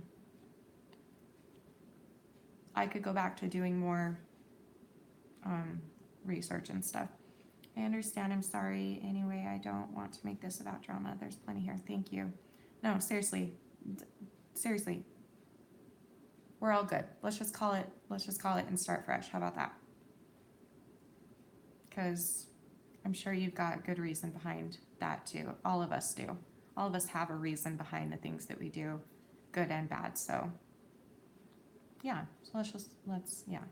Speaker 1: could go back to doing more research and stuff. I understand. I'm sorry. Anyway, I don't want to make this about drama. There's plenty here. Thank you. No, seriously. Seriously. We're all good. Let's just call it and start fresh. How about that? Because I'm sure you've got good reason behind that too. All of us do. All of us have a reason behind the things that we do, good and bad. So yeah, so yeah.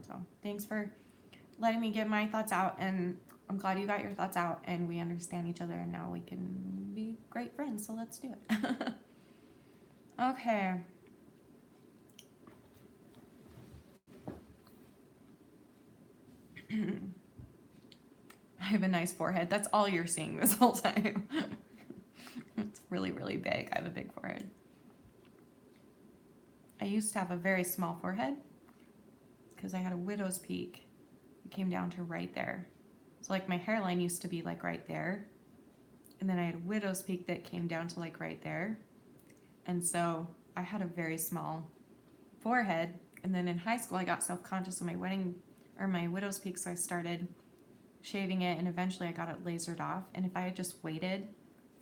Speaker 1: So thanks for letting me get my thoughts out, and I'm glad you got your thoughts out and we understand each other, and now we can be great friends. So let's do it. Okay. I have a nice forehead. That's all you're seeing this whole time. It's really, really big. I have a big forehead. I used to have a very small forehead because I had a widow's peak. It came down to right there. So like my hairline used to be like right there. And then I had a widow's peak that came down to like right there. And so I had a very small forehead. And then in high school, I got self-conscious of my my widow's peak. So I started shaving it, and eventually I got it lasered off. And if I had just waited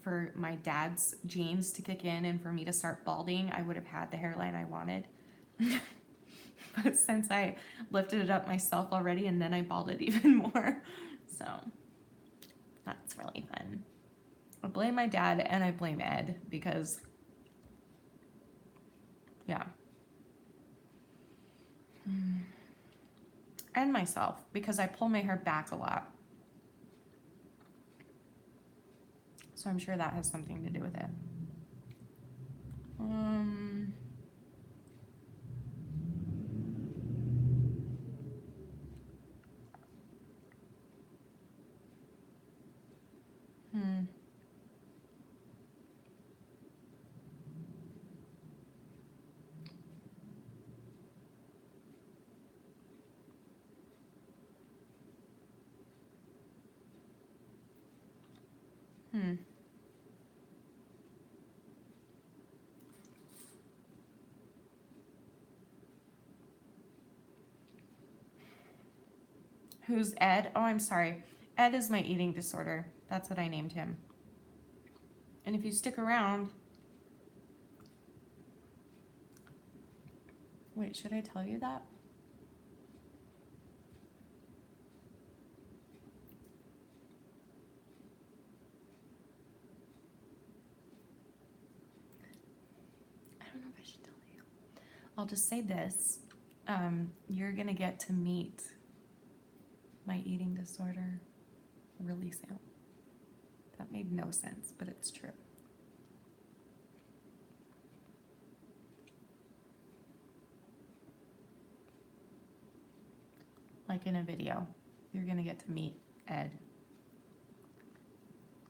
Speaker 1: for my dad's genes to kick in and for me to start balding, I would have had the hairline I wanted. But since I lifted it up myself already, and then I balded even more. So that's really fun. I blame my dad and I blame Ed because, yeah. And myself, because I pull my hair back a lot. So I'm sure that has something to do with it. Who's Ed? Oh, I'm sorry. Ed is my eating disorder. That's what I named him. And if you stick around, wait, should I tell you that? I don't know if I should tell you. I'll just say this. You're gonna get to meet my eating disorder really soon. That made no sense, but it's true. Like in a video, you're gonna get to meet Ed.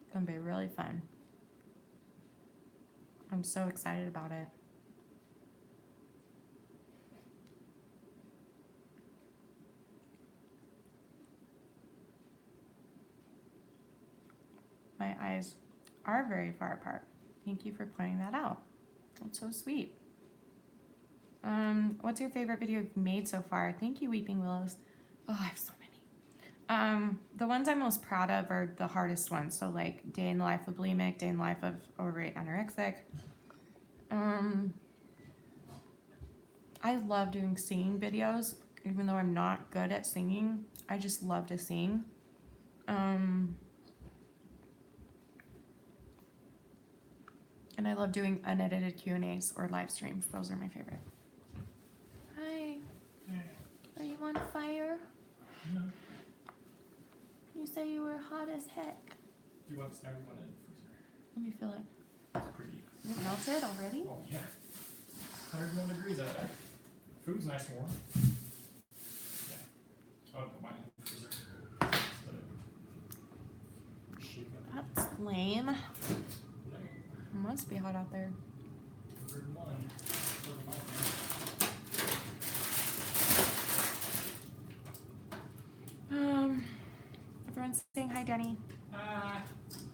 Speaker 1: It's gonna be really fun. I'm so excited about it. My eyes are very far apart. Thank you for pointing that out. That's so sweet. What's your favorite video you've made so far? Thank you, Weeping Willows. Oh, I have so many. The ones I'm most proud of are the hardest ones. So like Day in the Life of Bulimic, Day in the Life of Overweight Anorexic. I love doing singing videos, even though I'm not good at singing. I just love to sing. And I love doing unedited Q&As or live streams. Those are my favorite. Hi. Are you on fire?
Speaker 4: No.
Speaker 1: You say you were hot as heck.
Speaker 4: Do you want to one in the freezer?
Speaker 1: Let me feel it.
Speaker 4: It's pretty.
Speaker 1: Is it melted already?
Speaker 4: Oh yeah. 101 degrees out there. Food's nice and warm. Yeah. I'll put mine in the freezer.
Speaker 1: That's lame. It must be hot out there.
Speaker 4: 101.
Speaker 1: Everyone's saying hi, Denny.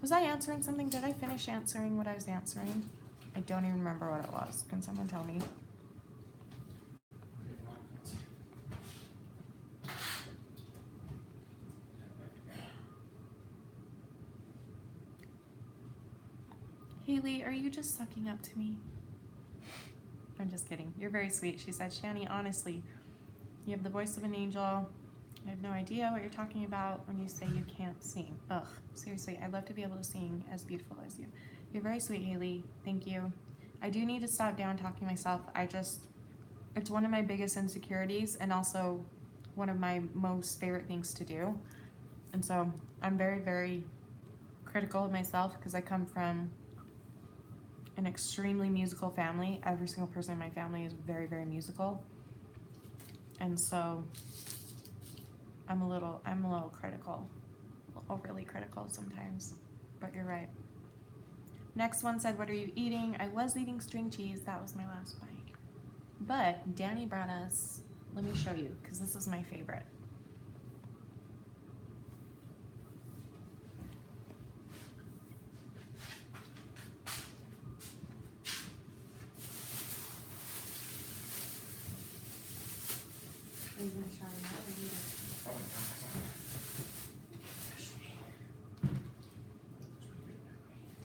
Speaker 1: Was I answering something? Did I finish answering what I was answering? I don't even remember what it was. Can someone tell me? Haley, are you just sucking up to me? I'm just kidding. You're very sweet. She said, Shanny, honestly, you have the voice of an angel. I have no idea what you're talking about when you say you can't sing. Ugh, seriously, I'd love to be able to sing as beautiful as you. You're very sweet, Haley. Thank you. I do need to stop down talking myself. It's one of my biggest insecurities and also one of my most favorite things to do. And so I'm very, very critical of myself because I come from an extremely musical family. Every single person in my family is very, very musical. And so I'm a little critical, overly critical sometimes, but you're right. Next one said, what are you eating? I was eating string cheese. That was my last bite. But Danny brought us, let me show you, because this is my favorite. Are you gonna try that or you?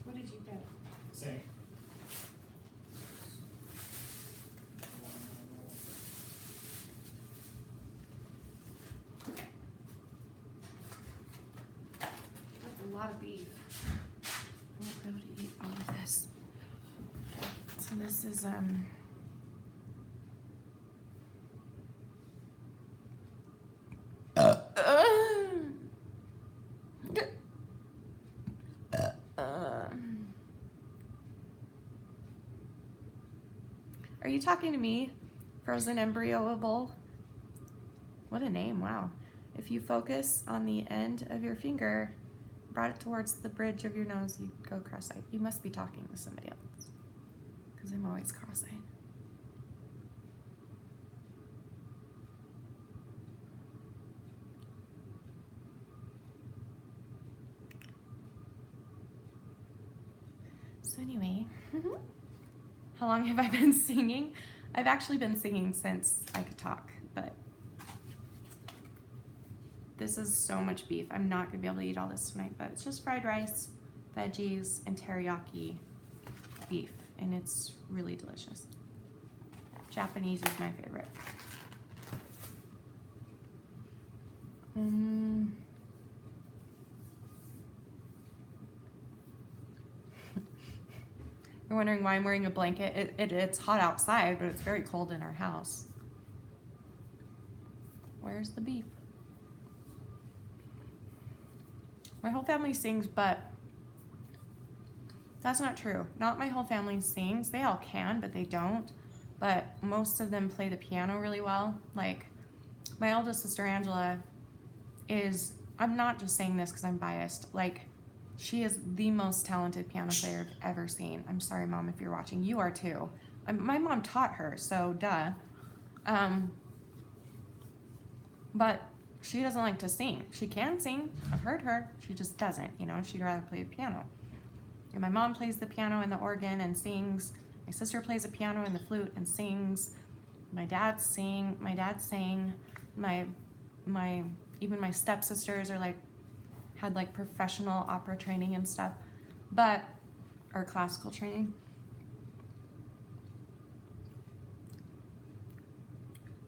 Speaker 1: What did you get?
Speaker 4: Same.
Speaker 1: That's a lot of beef. I won't be able to eat all of this. So this is Are you talking to me? Frozen embryoable? What a name, wow. If you focus on the end of your finger, brought it towards the bridge of your nose, you go cross-eyed. You must be talking to somebody else, because I'm always cross-eyed. So anyway, how long have I been singing? I've actually been singing since I could talk, but This is so much beef. I'm not gonna be able to eat all this tonight, but it's just fried rice, veggies, and teriyaki beef, and it's really delicious. Japanese is my favorite. You're wondering why I'm wearing a blanket. It's hot outside, but it's very cold in our house. Where's the beef? My whole family sings, but that's not true. Not my whole family sings. They all can, but they don't. But most of them play the piano really well. Like, my oldest sister, Angela, is, I'm not just saying this because I'm biased, like, she is the most talented piano player I've ever seen. I'm sorry, Mom, if you're watching. You are too. My mom taught her, so duh. But she doesn't like to sing. She can sing. I've heard her. She just doesn't, you know. She'd rather play the piano. And my mom plays the piano and the organ and sings. My sister plays the piano and the flute and sings. My dad sang. My even my stepsisters are like had like professional opera training and stuff, but or classical training.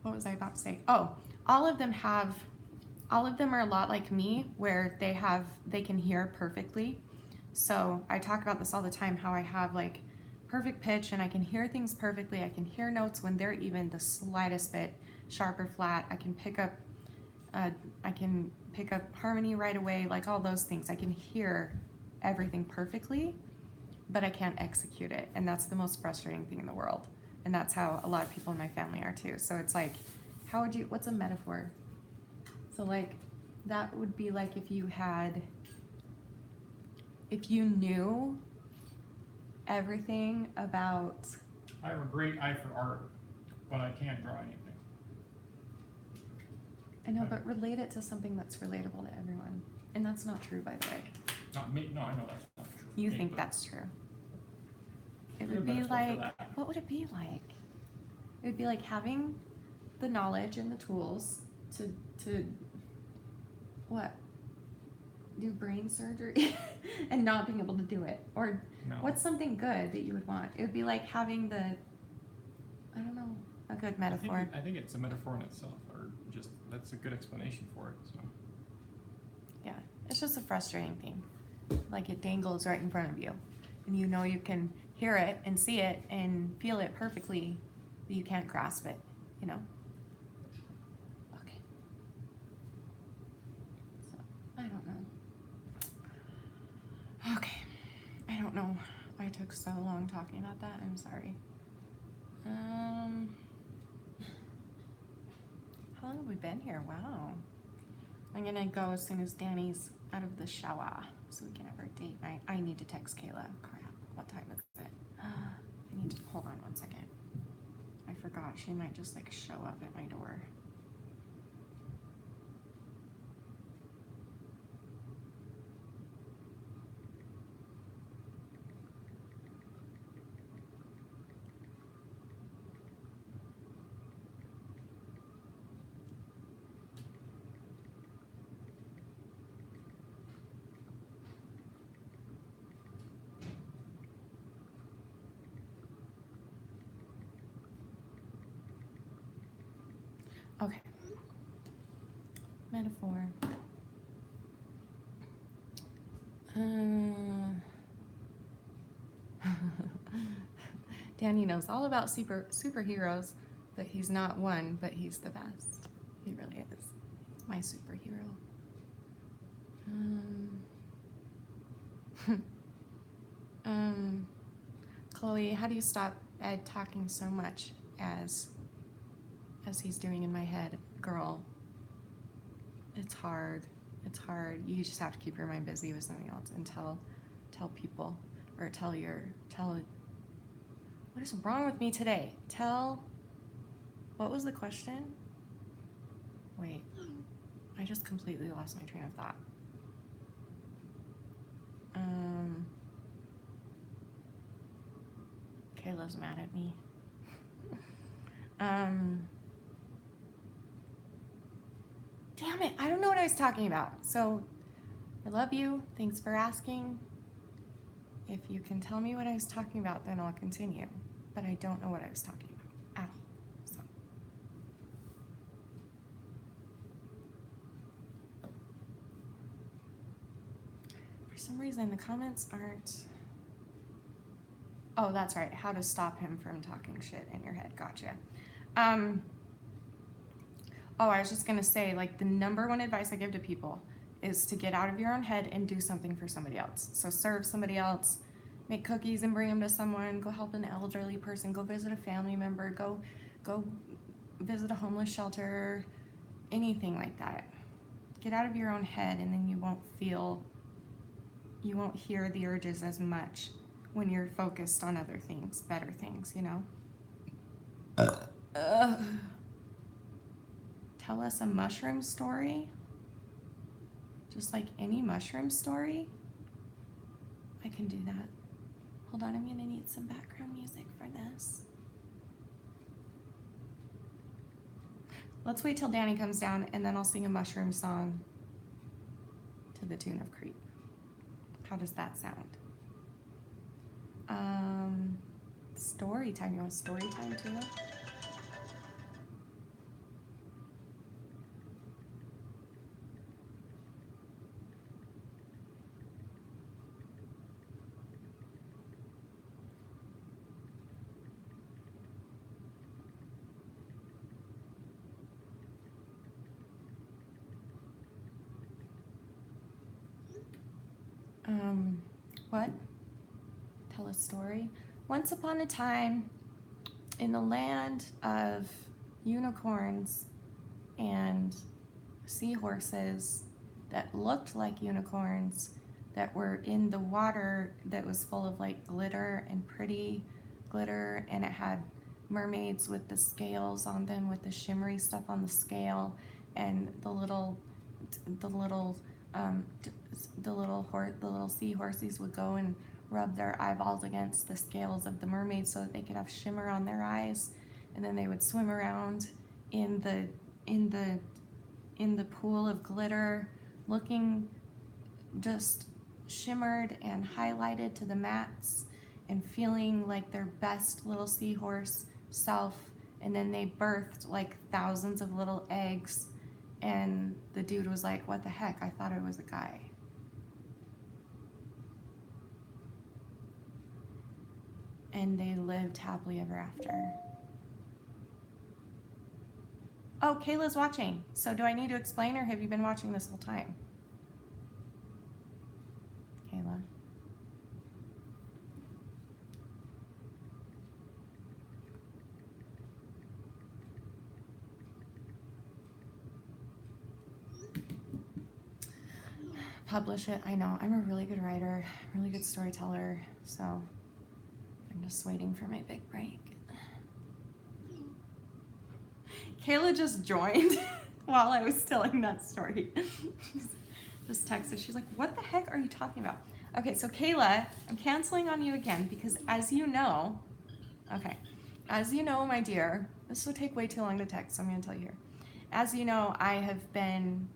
Speaker 1: What was I about to say? Oh, all of them are a lot like me, where they can hear perfectly. So I talk about this all the time, how I have like perfect pitch and I can hear things perfectly. I can hear notes when they're even the slightest bit sharp or flat. I can pick up harmony right away, like all those things. I can hear everything perfectly, but I can't execute it. And that's the most frustrating thing in the world. And that's how a lot of people in my family are too. So it's like, what's a metaphor? So like, that would be like if you knew everything about.
Speaker 4: I have a great eye for art, but I can't draw anything.
Speaker 1: I know, but relate it to something that's relatable to everyone. And that's not true, by the way.
Speaker 4: Not me. No, I know that's not true.
Speaker 1: You
Speaker 4: Me,
Speaker 1: think
Speaker 4: but
Speaker 1: that's true. It
Speaker 4: You're
Speaker 1: would
Speaker 4: the
Speaker 1: be
Speaker 4: best one for
Speaker 1: like,
Speaker 4: that.
Speaker 1: what would it be like? It would be like having the knowledge and the tools to what? Do brain surgery and not being able to do it. Or
Speaker 4: No.
Speaker 1: what's something good that you would want? It would be like having I don't know, a good metaphor.
Speaker 4: I think it's a metaphor in itself, or just that's a good explanation for it. So.
Speaker 1: Yeah, it's just a frustrating thing. Like it dangles right in front of you, and you know you can hear it and see it and feel it perfectly, but you can't grasp it, you know? Okay. So, I don't know. Okay. I don't know why I took so long talking about that. I'm sorry. How long have we been here? Wow. I'm gonna go as soon as Danny's out of the shower so we can have our date night. I need to text Kayla. Crap. What time is it? I need to hold on one second. I forgot. She might just like show up at my door. Okay. Metaphor. Danny knows all about superheroes, but he's not one, but he's the best. He really is. He's my superhero. Chloe, how do you stop Ed talking so much as he's doing in my head? Girl, it's hard. It's hard. You just have to keep your mind busy with something else and tell people, or tell what is wrong with me today? What was the question? Wait, I just completely lost my train of thought. Kayla's mad at me. Dang Damn it, I don't know what I was talking about. So, I love you. Thanks for asking. If you can tell me what I was talking about, then I'll continue. But I don't know what I was talking about at all. So. For some reason, the comments aren't. Oh, that's right. How to stop him from talking shit in your head. Gotcha. Oh, I was just gonna say, like, the number one advice I give to people is to get out of your own head and do something for somebody else. So serve somebody else, make cookies and bring them to someone, go help an elderly person, go visit a family member, go visit a homeless shelter, anything like that. Get out of your own head, and then you won't hear the urges as much when you're focused on other things, better things, you know? Tell us a mushroom story? Just like any mushroom story? I can do that. Hold on, I'm gonna need some background music for this. Let's wait till Danny comes down and then I'll sing a mushroom song to the tune of Creep. How does that sound? Story time. You want story time too? What? Tell a story. Once upon a time, in the land of unicorns and seahorses that looked like unicorns, that were in the water that was full of like glitter and pretty glitter, and it had mermaids with the scales on them, with the shimmery stuff on the scale, and the little seahorses would go and rub their eyeballs against the scales of the mermaids so that they could have shimmer on their eyes, and then they would swim around in the pool of glitter, looking just shimmered and highlighted to the max, and feeling like their best little seahorse self. And then they birthed like thousands of little eggs, and the dude was like, what the heck, I thought I was a guy. And they lived happily ever after. Oh, Kayla's watching. So do I need to explain, or have you been watching this whole time? Kayla. Publish it. I know. I'm a really good writer, really good storyteller. So I'm just waiting for my big break. Kayla just joined while I was telling that story. Just texted. She's like, what the heck are you talking about? Okay, so Kayla, I'm canceling on you again because as you know, my dear, this will take way too long to text, so I'm going to tell you here. As you know, I have been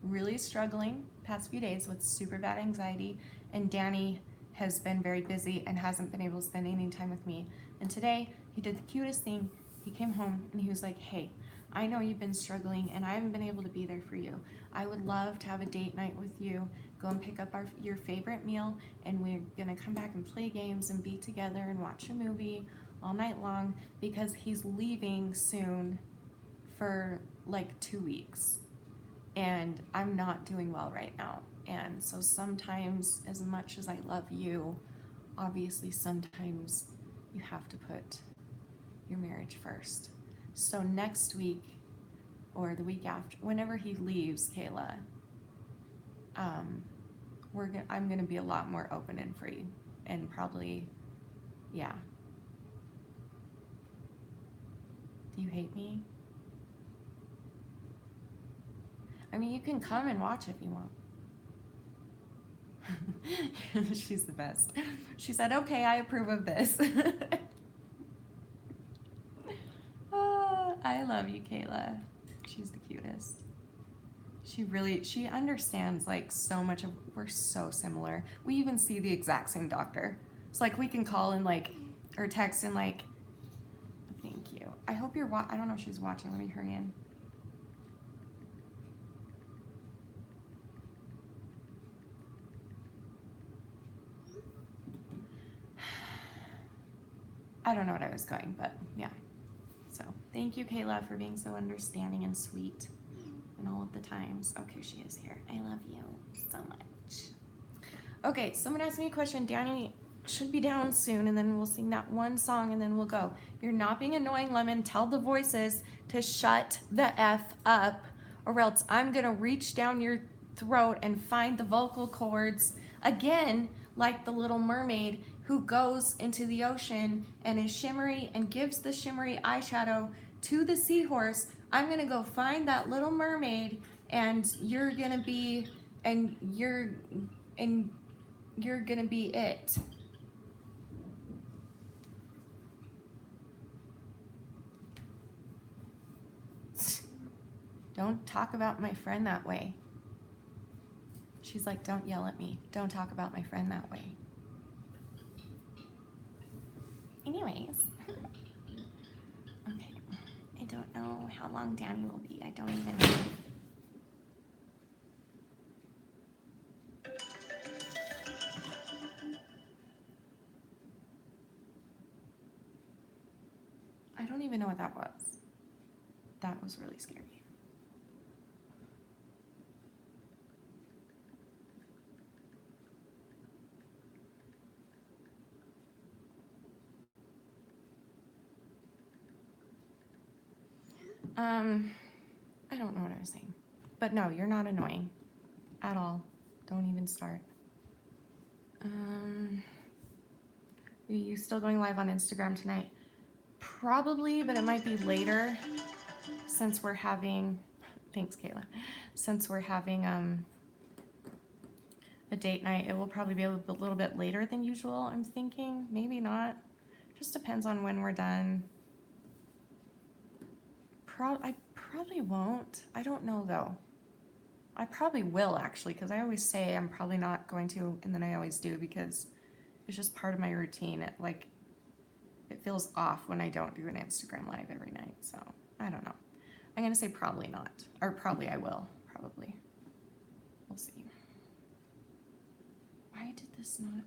Speaker 1: really struggling past few days with super bad anxiety, and Danny has been very busy and hasn't been able to spend any time with me. And today, he did the cutest thing. He came home and he was like, hey, I know you've been struggling and I haven't been able to be there for you. I would love to have a date night with you, go and pick up your favorite meal, and we're gonna come back and play games and be together and watch a movie all night long, because he's leaving soon for like 2 weeks. And I'm not doing well right now. And so sometimes, as much as I love you, obviously sometimes you have to put your marriage first. So next week or the week after, whenever he leaves, Kayla, I'm gonna be a lot more open and free, and probably, yeah. Do you hate me? I mean, you can come and watch if you want. She's the best. She said, okay, I approve of this. Oh, I love you, Kayla. She's the cutest. She understands like so much of, we're so similar. We even see the exact same doctor. It's like we can call and like, or text and like, thank you. I hope you're I don't know if she's watching. Let me hurry in. I don't know what I was going, but yeah. So thank you, Kayla, for being so understanding and sweet and all of the times. Okay, she is here. I love you so much. Okay, someone asked me a question. Danny should be down soon, and then we'll sing that one song, and then we'll go. You're not being annoying, Lemon. Tell the voices to shut the F up, or else I'm gonna reach down your throat and find the vocal cords again, like the Little Mermaid who goes into the ocean and is shimmery and gives the shimmery eyeshadow to the seahorse. I'm gonna go find that Little Mermaid, and you're gonna be, and you're gonna be it. Don't talk about my friend that way. She's like, don't yell at me. Don't talk about my friend that way. Anyways. Okay. I don't know how long Danny will be. I don't even know. I don't even know what that was. That was really scary. I don't know what I was saying. But no, you're not annoying at all. Don't even start. Are you still going live on Instagram tonight? Probably, but it might be later since we're having, thanks Kayla, since we're having a date night. It will probably be a little bit later than usual, I'm thinking. Maybe not. Just depends on when we're done. I probably won't. I don't know though. I probably will actually, because I always say I'm probably not going to, and then I always do because it's just part of my routine. It feels off when I don't do an Instagram live every night. So I don't know. I'm gonna say probably not, or probably I will. Probably. We'll see. Why did this not?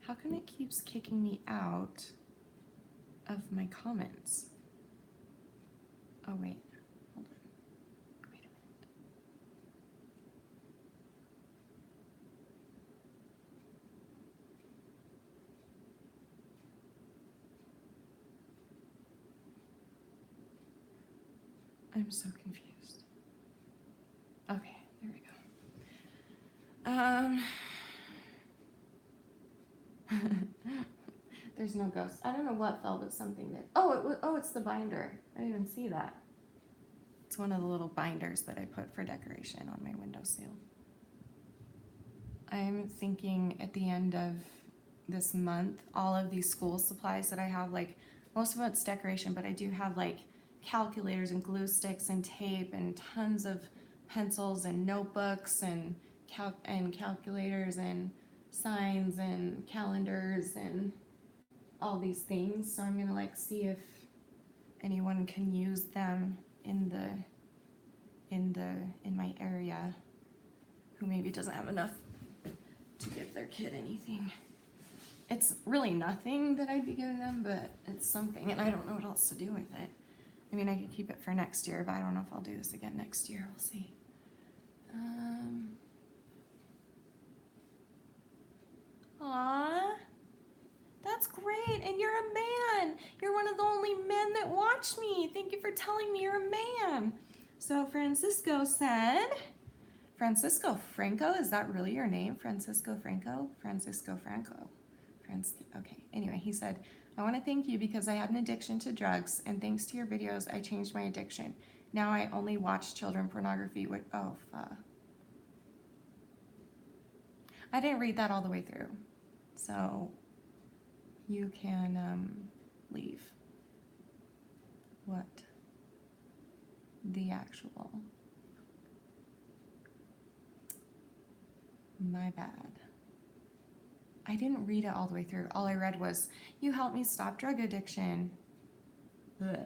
Speaker 1: How come it keeps kicking me out of my comments? Oh wait, hold on. Wait a minute. I'm so confused. Okay, there we go. There's no ghost. I don't know what fell, but something did. Oh, it was. Oh, it's the binder. I didn't even see that. It's one of the little binders that I put for decoration on my windowsill. I'm thinking at the end of this month, all of these school supplies that I have, like most of it's decoration, but I do have like calculators and glue sticks and tape and tons of pencils and notebooks and calculators and signs and calendars and all these things. So I'm gonna like see if anyone can use them in my area who maybe doesn't have enough to give their kid anything. It's really nothing that I'd be giving them, but it's something, and I don't know what else to do with it. I mean, I could keep it for next year, but I don't know if I'll do this again next year. We'll see. Aww. That's great, and you're a man. You're one of the only men that watch me. Thank you for telling me you're a man. So Francisco said, Francisco Franco, is that really your name? Francisco Franco? Francisco Franco. Okay, anyway, he said, I want to thank you because I had an addiction to drugs, and thanks to your videos, I changed my addiction. Now I only watch children pornography with, I didn't read that all the way through. So you can leave. What? The actual. My bad. I didn't read it all the way through. All I read was, "You helped me stop drug addiction." Ugh.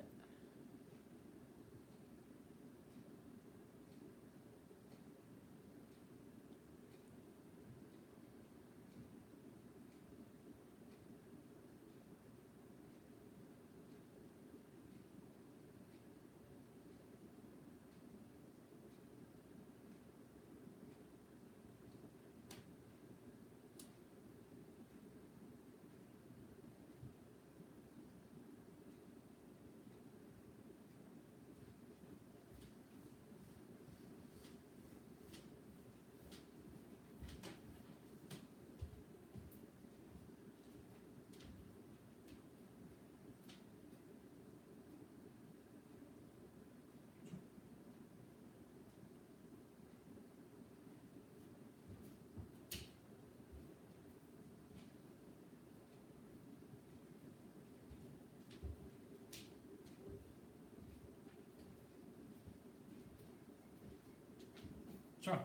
Speaker 4: Sure.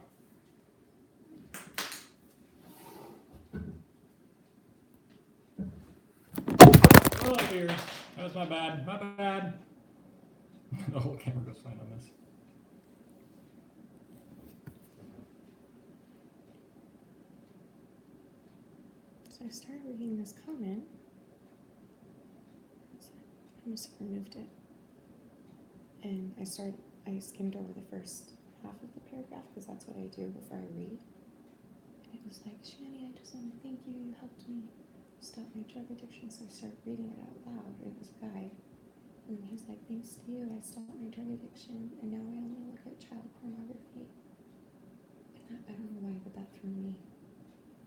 Speaker 4: Oh dear, that was my bad. My bad. The whole camera goes fine on this.
Speaker 1: So I started reading this comment. I just removed it. And I skimmed over the first half of the paragraph because that's what I do before I read. And it was like, "Shanny, I just want to thank you. You helped me stop my drug addiction." So I started reading it out loud. It was a guy. And he's like, "Thanks to you, I stopped my drug addiction. And now I only look at child pornography." And I don't know why, but that threw me.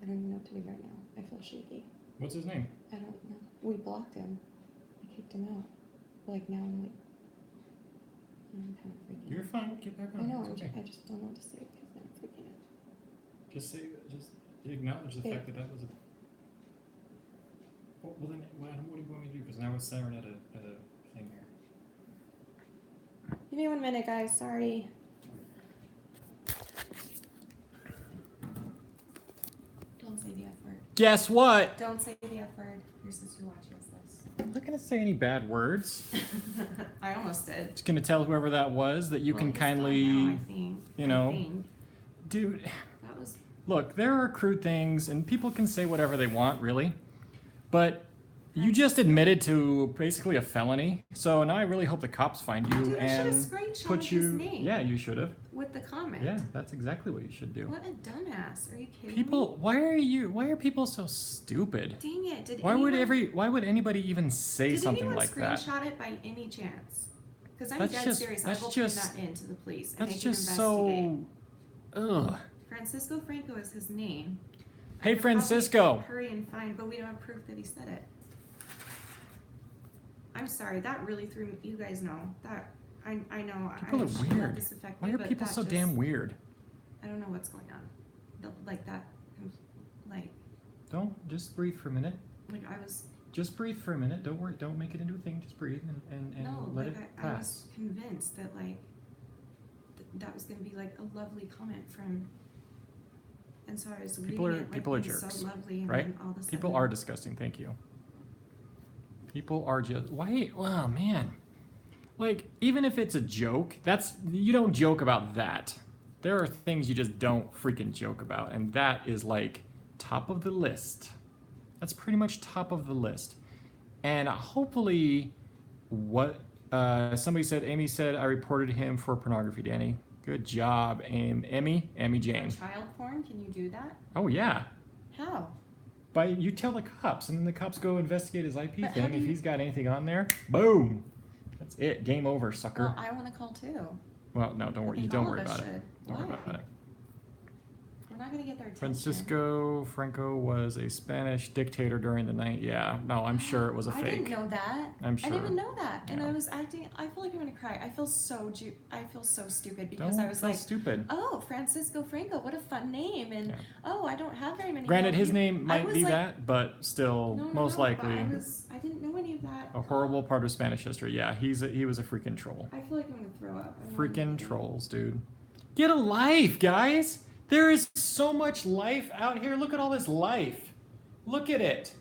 Speaker 1: I don't even know what to do right now. I feel shaky.
Speaker 4: What's his name?
Speaker 1: I don't know. We blocked him. I kicked him out. Like now I'm like, I'm kind of freaking
Speaker 4: You're
Speaker 1: out.
Speaker 4: fine. Get back on.
Speaker 1: I know.
Speaker 4: It's okay.
Speaker 1: I just don't know what to say because I'm freaking out.
Speaker 4: Just acknowledge the fact that that was a. Well, then, what do you want me to do? Because now we're staring at a thing here.
Speaker 1: Give me 1 minute, guys. Sorry. Don't say the F word.
Speaker 4: Guess what?
Speaker 1: Don't say the F word. Your sister watches this.
Speaker 4: I'm not gonna say any bad words.
Speaker 1: I almost did.
Speaker 4: Just gonna tell whoever that was that you
Speaker 1: Well,
Speaker 4: can
Speaker 1: he's gone
Speaker 4: kindly,
Speaker 1: now, I think.
Speaker 4: you know,
Speaker 1: I think.
Speaker 4: dude.
Speaker 1: That was.
Speaker 4: Look, there are crude things, and people can say whatever they want, really. But you just admitted to basically a felony, so now I really hope the cops find you
Speaker 1: Dude, I
Speaker 4: and
Speaker 1: should've screenshotted
Speaker 4: put
Speaker 1: his
Speaker 4: you.
Speaker 1: name.
Speaker 4: Yeah, you should have.
Speaker 1: With the comment.
Speaker 4: Yeah, that's exactly what you should do.
Speaker 1: What a dumbass. Are you kidding
Speaker 4: People,
Speaker 1: me?
Speaker 4: why are people so stupid?
Speaker 1: Dang it. Did
Speaker 4: Why
Speaker 1: anyone,
Speaker 4: would anybody even say
Speaker 1: did
Speaker 4: something
Speaker 1: anyone
Speaker 4: like that?
Speaker 1: screenshot it by any chance? Because I'm
Speaker 4: That's
Speaker 1: dead
Speaker 4: just-
Speaker 1: serious. I
Speaker 4: that's
Speaker 1: will
Speaker 4: just-
Speaker 1: turn that in to the police and
Speaker 4: That's
Speaker 1: they can
Speaker 4: just
Speaker 1: investigate.
Speaker 4: so. Ugh.
Speaker 1: Francisco Franco is his name.
Speaker 4: Hey,
Speaker 1: I could probably
Speaker 4: Francisco.
Speaker 1: hurry and find, but we don't have proof that he said it. I'm sorry, that really threw me. You guys know that. I know.
Speaker 4: People
Speaker 1: I
Speaker 4: are
Speaker 1: shouldn't let
Speaker 4: weird.
Speaker 1: this affect
Speaker 4: Why
Speaker 1: me,
Speaker 4: are
Speaker 1: but
Speaker 4: people
Speaker 1: that
Speaker 4: so
Speaker 1: just-
Speaker 4: damn weird?
Speaker 1: I don't know what's going on. Like that. Like
Speaker 4: Just breathe for a minute.
Speaker 1: I was.
Speaker 4: Just breathe for a minute. Don't worry. Don't make it into a thing. Just breathe and
Speaker 1: No,
Speaker 4: let
Speaker 1: like
Speaker 4: it
Speaker 1: I
Speaker 4: pass.
Speaker 1: was convinced that like that was gonna be like a lovely comment from, and so I was
Speaker 4: People
Speaker 1: reading
Speaker 4: are-
Speaker 1: it,
Speaker 4: people are
Speaker 1: like, being
Speaker 4: jerks,
Speaker 1: so lovely, and
Speaker 4: right?
Speaker 1: then all of a sudden,
Speaker 4: People are disgusting. Thank you. People are just why? Oh man, like even if it's a joke, you don't joke about that. There are things you just don't freaking joke about, and that is like top of the list. That's pretty much top of the list. And hopefully, what somebody said, Amy said, I reported him for pornography. Danny, good job, Emmy Jane.
Speaker 1: child porn. Can you do that?
Speaker 4: Oh yeah.
Speaker 1: How?
Speaker 4: You tell the cops, and then the cops go investigate his IP
Speaker 1: But
Speaker 4: thing.
Speaker 1: how do
Speaker 4: If
Speaker 1: you-
Speaker 4: he's got anything on there, boom, that's it. Game over, sucker.
Speaker 1: Well, I want to call too.
Speaker 4: Well, no, don't
Speaker 1: I
Speaker 4: worry.
Speaker 1: think
Speaker 4: Don't
Speaker 1: all
Speaker 4: worry
Speaker 1: of us
Speaker 4: about it.
Speaker 1: should.
Speaker 4: Don't worry
Speaker 1: Why?
Speaker 4: about it.
Speaker 1: We're not gonna get their attention.
Speaker 4: Francisco Franco was a Spanish dictator during the night. Yeah, no, I'm sure it was a
Speaker 1: I
Speaker 4: fake.
Speaker 1: didn't know that.
Speaker 4: I'm
Speaker 1: I
Speaker 4: sure.
Speaker 1: didn't even know that, and
Speaker 4: Yeah.
Speaker 1: I was acting. I feel like I'm gonna cry. I feel so stupid because
Speaker 4: Don't
Speaker 1: I was
Speaker 4: feel
Speaker 1: like,
Speaker 4: stupid.
Speaker 1: oh, Francisco Franco, what a fun name, and
Speaker 4: Yeah.
Speaker 1: oh, I don't have very many.
Speaker 4: Granted, his
Speaker 1: you-
Speaker 4: name
Speaker 1: I
Speaker 4: might
Speaker 1: was
Speaker 4: be
Speaker 1: like,
Speaker 4: that, but still,
Speaker 1: No, no,
Speaker 4: most
Speaker 1: no, but
Speaker 4: likely,
Speaker 1: I didn't know any of that.
Speaker 4: a horrible part of Spanish history. Yeah, he was a freaking troll.
Speaker 1: I feel like I'm gonna throw up. I don't
Speaker 4: Freaking
Speaker 1: wanna do it.
Speaker 4: trolls, dude. Get a life, guys. There is so much life out here. Look at all this life. Look at it.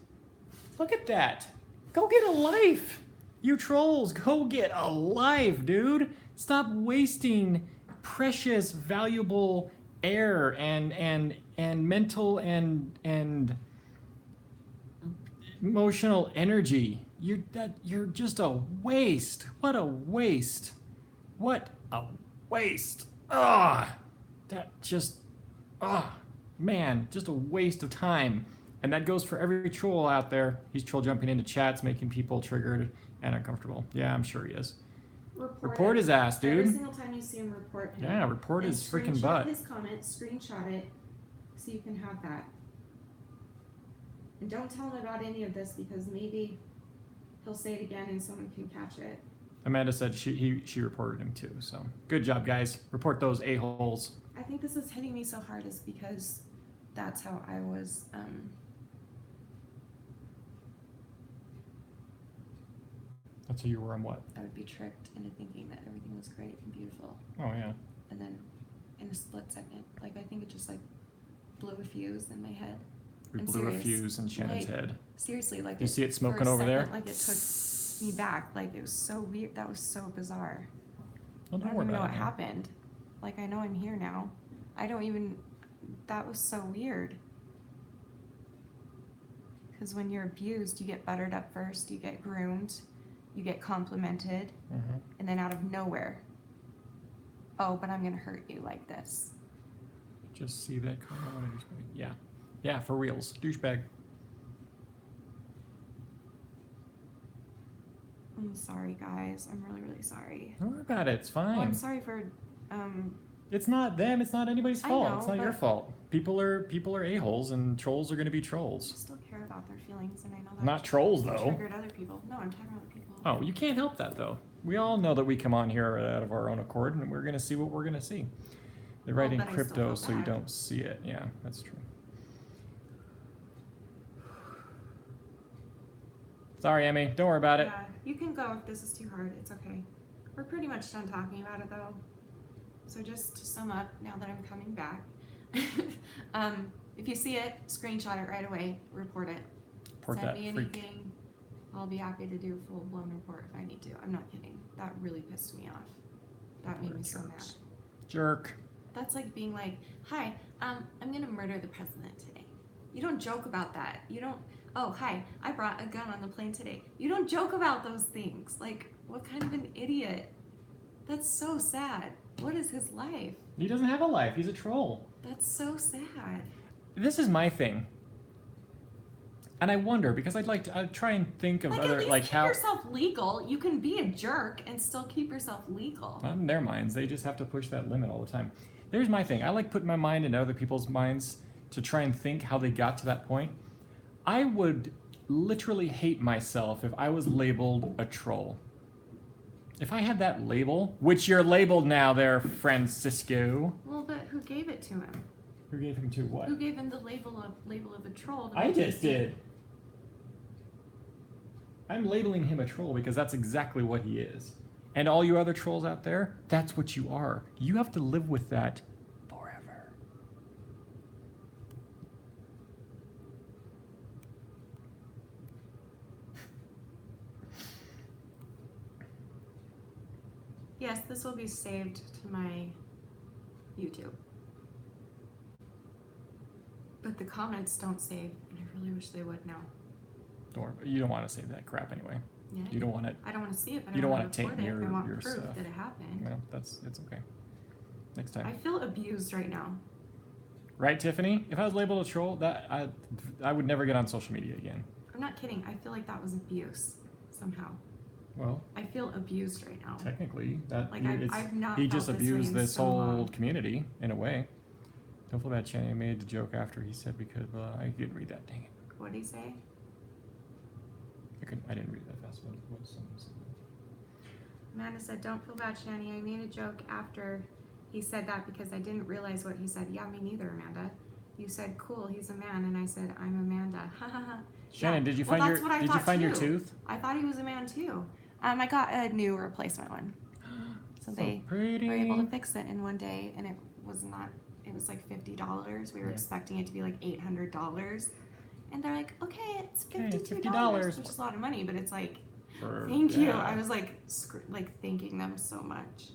Speaker 4: Look at that. Go get a life. You trolls, go get a life, dude. Stop wasting precious, valuable air and mental and emotional energy. You're just a waste. What a waste. What a waste. Ah, that just man, just a waste of time. And that goes for every troll out there. He's troll jumping into chats, making people triggered and uncomfortable. Yeah, I'm sure he is. Report his ass, dude.
Speaker 1: Every single time you see him, report him.
Speaker 4: Yeah, report
Speaker 1: and
Speaker 4: his freaking butt.
Speaker 1: His comment, screenshot it, so you can have that. And don't tell him about any of this because maybe he'll say it again and someone can catch it.
Speaker 4: Amanda said she reported him too. So good job, guys. Report those a-holes.
Speaker 1: I think this is hitting me so hard is because that's how I was.
Speaker 4: That's who you were on what?
Speaker 1: I would be tricked into thinking that everything was great and beautiful,
Speaker 4: Oh yeah.
Speaker 1: and then in a split second, like I think it just like blew a fuse in my head.
Speaker 4: We
Speaker 1: I'm
Speaker 4: blew a
Speaker 1: serious.
Speaker 4: fuse in Shannon's
Speaker 1: Like,
Speaker 4: head.
Speaker 1: Seriously, like
Speaker 4: You see it
Speaker 1: for
Speaker 4: smoking
Speaker 1: a
Speaker 4: over there?
Speaker 1: second, like it took me back. Like it was so weird. That was so bizarre.
Speaker 4: Well,
Speaker 1: I
Speaker 4: don't
Speaker 1: don't
Speaker 4: worry
Speaker 1: even know
Speaker 4: about
Speaker 1: what
Speaker 4: it. Man.
Speaker 1: happened. Like I know I'm here now. I don't even. That was so weird. Because when you're abused, you get buttered up first. You get groomed. You get complimented,
Speaker 4: Mhm.
Speaker 1: and then out of nowhere, oh, but I'm gonna hurt you like this.
Speaker 4: Just see that comment. What a douchebag. Yeah. Yeah, for reals. Douchebag.
Speaker 1: I'm sorry, guys. I'm really, really sorry.
Speaker 4: Don't worry about it. It's
Speaker 1: Well,
Speaker 4: fine.
Speaker 1: I'm sorry for.
Speaker 4: It's not them. It's not anybody's
Speaker 1: I
Speaker 4: fault.
Speaker 1: know,
Speaker 4: It's not your
Speaker 1: but-
Speaker 4: fault. People are a-holes, and trolls are going to be
Speaker 1: I
Speaker 4: trolls.
Speaker 1: still care about their feelings, and I know that.
Speaker 4: Not trolls, though.
Speaker 1: Triggered other people. No, I'm talking about other people.
Speaker 4: Oh, you can't help that, though. We all know that we come on here out of our own accord, and we're going to see what we're going to see. They're
Speaker 1: Well,
Speaker 4: writing
Speaker 1: but I still
Speaker 4: crypto
Speaker 1: feel
Speaker 4: so you
Speaker 1: bad.
Speaker 4: don't see it. Yeah, that's true. Sorry, Emmy. Don't worry about it.
Speaker 1: Yeah, you can go if this is too hard. It's okay. We're pretty much done talking about it, though. So just to sum up, now that I'm coming back, if you see it, screenshot it right away. Report it.
Speaker 4: Report
Speaker 1: Send
Speaker 4: that
Speaker 1: me
Speaker 4: freak.
Speaker 1: anything. I'll be happy to do a full-blown report if I need to. I'm not kidding. That really pissed me off. That made me so mad.
Speaker 4: Jerks. Jerk.
Speaker 1: That's like being like, hi, I'm gonna murder the president today. You don't joke about that. You don't, oh, hi, I brought a gun on the plane today. You don't joke about those things. Like, what kind of an idiot? That's so sad. What is his life?
Speaker 4: He doesn't have a life. He's a troll.
Speaker 1: That's so sad.
Speaker 4: This is my thing. And I wonder, because I'd try and think of
Speaker 1: Like,
Speaker 4: other,
Speaker 1: at least
Speaker 4: like
Speaker 1: keep
Speaker 4: how,
Speaker 1: yourself legal. You can be a jerk and still keep yourself legal.
Speaker 4: not in their minds, they just have to push that limit all the time. There's my thing. I like putting my mind into other people's minds to try and think how they got to that point. I would literally hate myself if I was labeled a troll. If I had that label, which you're labeled now there, Francisco.
Speaker 1: Well, but who gave it to him?
Speaker 4: Who gave him to what?
Speaker 1: Who gave him the label of a troll? to
Speaker 4: I
Speaker 1: make him
Speaker 4: just
Speaker 1: seem-
Speaker 4: did. I'm labeling him a troll because that's exactly what he is. And all you other trolls out there, that's what you are. You have to live with that forever.
Speaker 1: Yes, this will be saved to my YouTube. But the comments don't save, and I really wish they would now.
Speaker 4: Don't worry, you don't want to save that crap anyway.
Speaker 1: Yeah.
Speaker 4: You don't want it.
Speaker 1: I don't want to see it, but
Speaker 4: You
Speaker 1: I
Speaker 4: don't
Speaker 1: want
Speaker 4: wanna
Speaker 1: to report
Speaker 4: taint
Speaker 1: it. I want
Speaker 4: your
Speaker 1: proof
Speaker 4: stuff.
Speaker 1: that it happened.
Speaker 4: No, it's okay. Next
Speaker 1: I
Speaker 4: time.
Speaker 1: feel abused right now.
Speaker 4: Right, Tiffany? If I was labeled a troll, I would never get on social media again.
Speaker 1: I'm not kidding. I feel like that was abuse somehow.
Speaker 4: Well,
Speaker 1: I feel abused right now.
Speaker 4: technically, that
Speaker 1: Like
Speaker 4: it's,
Speaker 1: I've not.
Speaker 4: he
Speaker 1: felt
Speaker 4: just
Speaker 1: this way
Speaker 4: abused
Speaker 1: in
Speaker 4: this
Speaker 1: so
Speaker 4: whole
Speaker 1: long.
Speaker 4: community in a way. Don't feel bad, Shanny. I made the joke after he said because I didn't read that. Dang it!
Speaker 1: What did he say?
Speaker 4: I didn't read that fast. What was something?
Speaker 1: Amanda said, "Don't feel bad, Shanny. I made a joke after he said that because I didn't realize what he said." Yeah, me neither, Amanda. You said, "Cool, he's a man," and I said, "I'm Amanda." Ha ha ha.
Speaker 4: Shannon,
Speaker 1: Yeah.
Speaker 4: did you
Speaker 1: Well,
Speaker 4: find
Speaker 1: that's what I
Speaker 4: your
Speaker 1: thought
Speaker 4: your
Speaker 1: too.
Speaker 4: tooth?
Speaker 1: I thought he was a man too. I got a new replacement one, so they
Speaker 4: pretty.
Speaker 1: were able to fix it in one day, and it was not it was like $50. We were
Speaker 4: Yeah.
Speaker 1: expecting it to be like $800. And they're like, okay, it's
Speaker 4: Hey, it's
Speaker 1: $52,
Speaker 4: $50.
Speaker 1: which is a lot of money, but it's like,
Speaker 4: For-
Speaker 1: thank you.
Speaker 4: yeah.
Speaker 1: I was like, thanking them so much.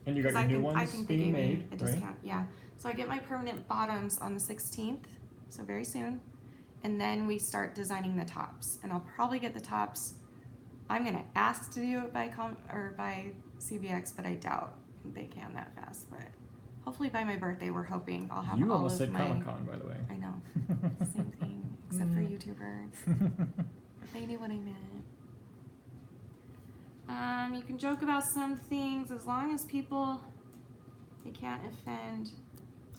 Speaker 4: And you got
Speaker 1: 'Cause
Speaker 4: your new
Speaker 1: I
Speaker 4: ones
Speaker 1: think they
Speaker 4: being
Speaker 1: gave me
Speaker 4: made,
Speaker 1: a
Speaker 4: right?
Speaker 1: discount. Yeah. So I get my permanent bottoms on the 16th, so very soon. And then we start designing the tops. And I'll probably get the tops. I'm gonna ask to do it by by CVX, but I doubt they can that fast. But hopefully by my birthday, we're hoping I'll have
Speaker 4: You
Speaker 1: all
Speaker 4: almost
Speaker 1: of
Speaker 4: said
Speaker 1: my.
Speaker 4: Comic-Con, by the way.
Speaker 1: I know. Same thing, except for YouTubers. But they knew what I meant. You can joke about some things as long as people they can't offend.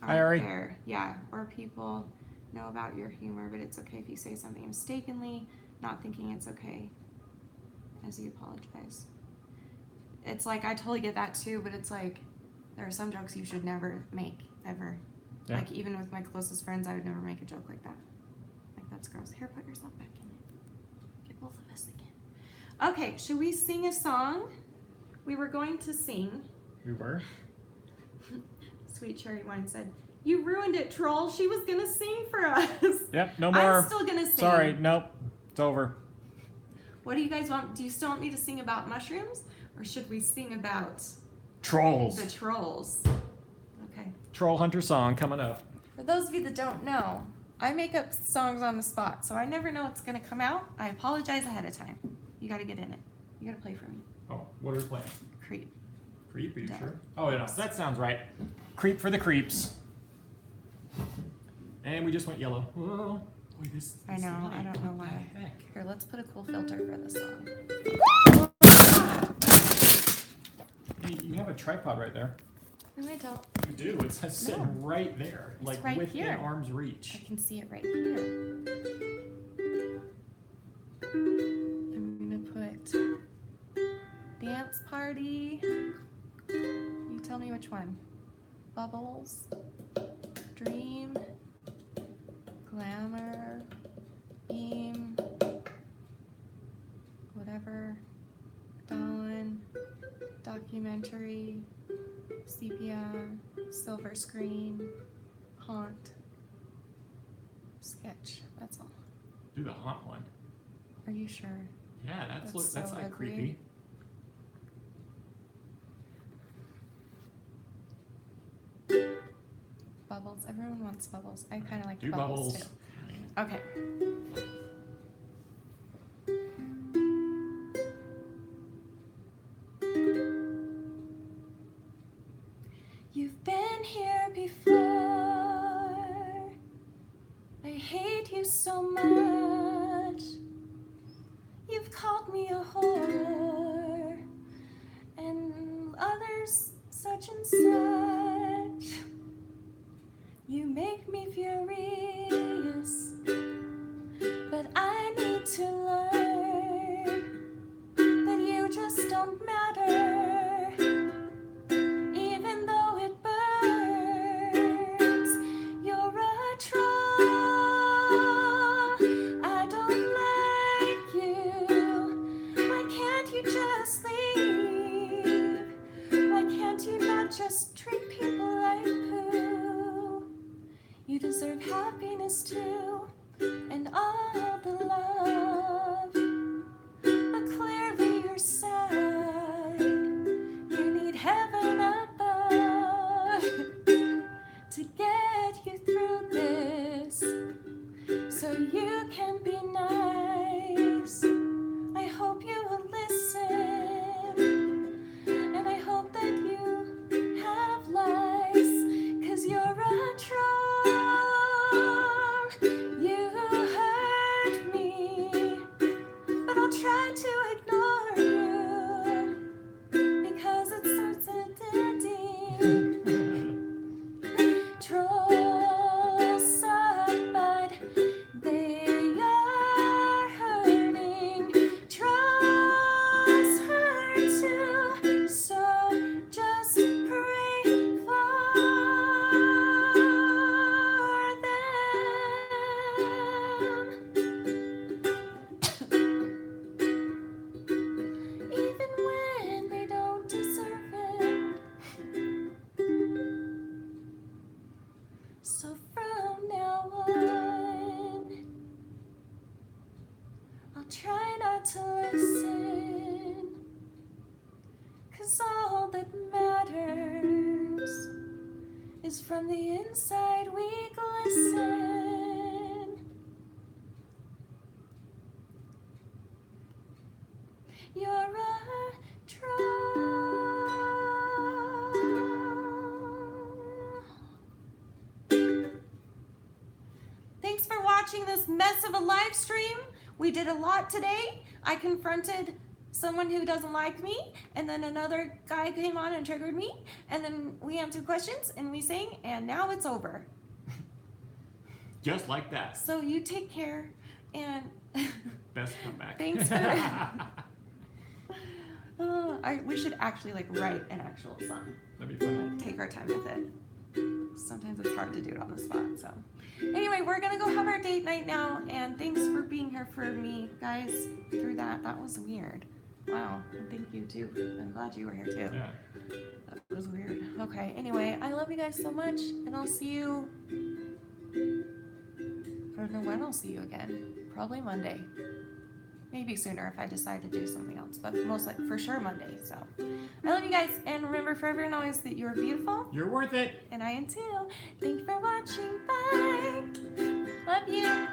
Speaker 4: Hi, Ari.
Speaker 1: There. Yeah, or people know about your humor, but it's okay if you say something mistakenly, not thinking it's okay as you apologize. It's like I totally get that too, but it's like there are some jokes you should never make ever.
Speaker 4: Yeah.
Speaker 1: Like even with my closest friends, I would never make a joke like that. Like that's gross. Here, put yourself back in it. Get both of us again. Okay, should we sing a song? We were going to sing.
Speaker 4: We were?
Speaker 1: Sweet Cherry Wine said, "You ruined it, troll. She was gonna sing for us."
Speaker 4: Yep, no more.
Speaker 1: I'm still gonna sing.
Speaker 4: Sorry, nope. It's over.
Speaker 1: What do you guys want? Do you still want me to sing about mushrooms, or should we sing about
Speaker 4: Trolls.
Speaker 1: the trolls? Okay.
Speaker 4: Troll Hunter song coming up.
Speaker 1: For those of you that don't know, I make up songs on the spot, so I never know what's gonna come out. I apologize ahead of time. You gotta get in it. You gotta play for me.
Speaker 4: Oh, what are we playing?
Speaker 1: Creep.
Speaker 4: Creep, are you
Speaker 1: No.
Speaker 4: sure? Oh, yeah, that sounds right. Creep for the creeps. And we just went yellow. Whoa. Boy, this
Speaker 1: I know, I
Speaker 4: light,
Speaker 1: don't know
Speaker 4: what
Speaker 1: why.
Speaker 4: the heck?
Speaker 1: Here, let's put a cool filter for this song.
Speaker 4: Hey, you have a tripod right there.
Speaker 1: No, I don't.
Speaker 4: You do. It's sitting
Speaker 1: No.
Speaker 4: right there, like
Speaker 1: right
Speaker 4: within
Speaker 1: here.
Speaker 4: arm's
Speaker 1: I
Speaker 4: reach.
Speaker 1: can see it right here. I'm gonna put dance party. You tell me which one. Bubbles, dream, glamour, beam, whatever, dawn, documentary, sepia, silver screen, haunt, sketch. That's all.
Speaker 4: Do the haunt one.
Speaker 1: Are you sure?
Speaker 4: Yeah, that's
Speaker 1: That's
Speaker 4: that's
Speaker 1: so
Speaker 4: like
Speaker 1: ugly.
Speaker 4: creepy.
Speaker 1: Bubbles. Everyone wants bubbles. I kind of like
Speaker 4: Do
Speaker 1: bubbles,
Speaker 4: bubbles.
Speaker 1: too. Okay. You've been here before. I hate you so much. You've called me a whore and others such and such. You make me furious, but I need to learn that you just don't matter, even though it burns. You're a troll. I don't like you. Why can't you just leave? Why can't you not just treat people like poo? You deserve happiness too, and all the love. But clearly you're sad. You need heaven above to get you through this, so you can be nice. I hope you will listen, and I hope that you have lice, 'cause you're a troll. 'cause from the inside we glisten. You're a draw. Thanks for watching this mess of a live stream. We did a lot today. I confronted someone who doesn't like me, and then another guy came on and triggered me, and then we answered questions and we sang, and now it's over.
Speaker 4: Just like that.
Speaker 1: So you take care, and
Speaker 4: Best comeback.
Speaker 1: thanks for we should actually like write an actual song.
Speaker 4: That'd be fun.
Speaker 1: Take our time with it. Sometimes it's hard to do it on the spot. So anyway, we're gonna go have our date night now, and thanks for being here for me, guys, through that. That was weird. Wow, and thank you too. I'm glad you were here too.
Speaker 4: Yeah.
Speaker 1: That was weird. Okay, anyway, I love you guys so much, and I'll see you. I don't know when I'll see you again. Probably Monday. Maybe sooner if I decide to do something else, but most likely for sure Monday. So I love you guys, and remember forever and always that you're beautiful,
Speaker 4: You're worth it.
Speaker 1: and I am too. Thank you for watching. Bye. Love you.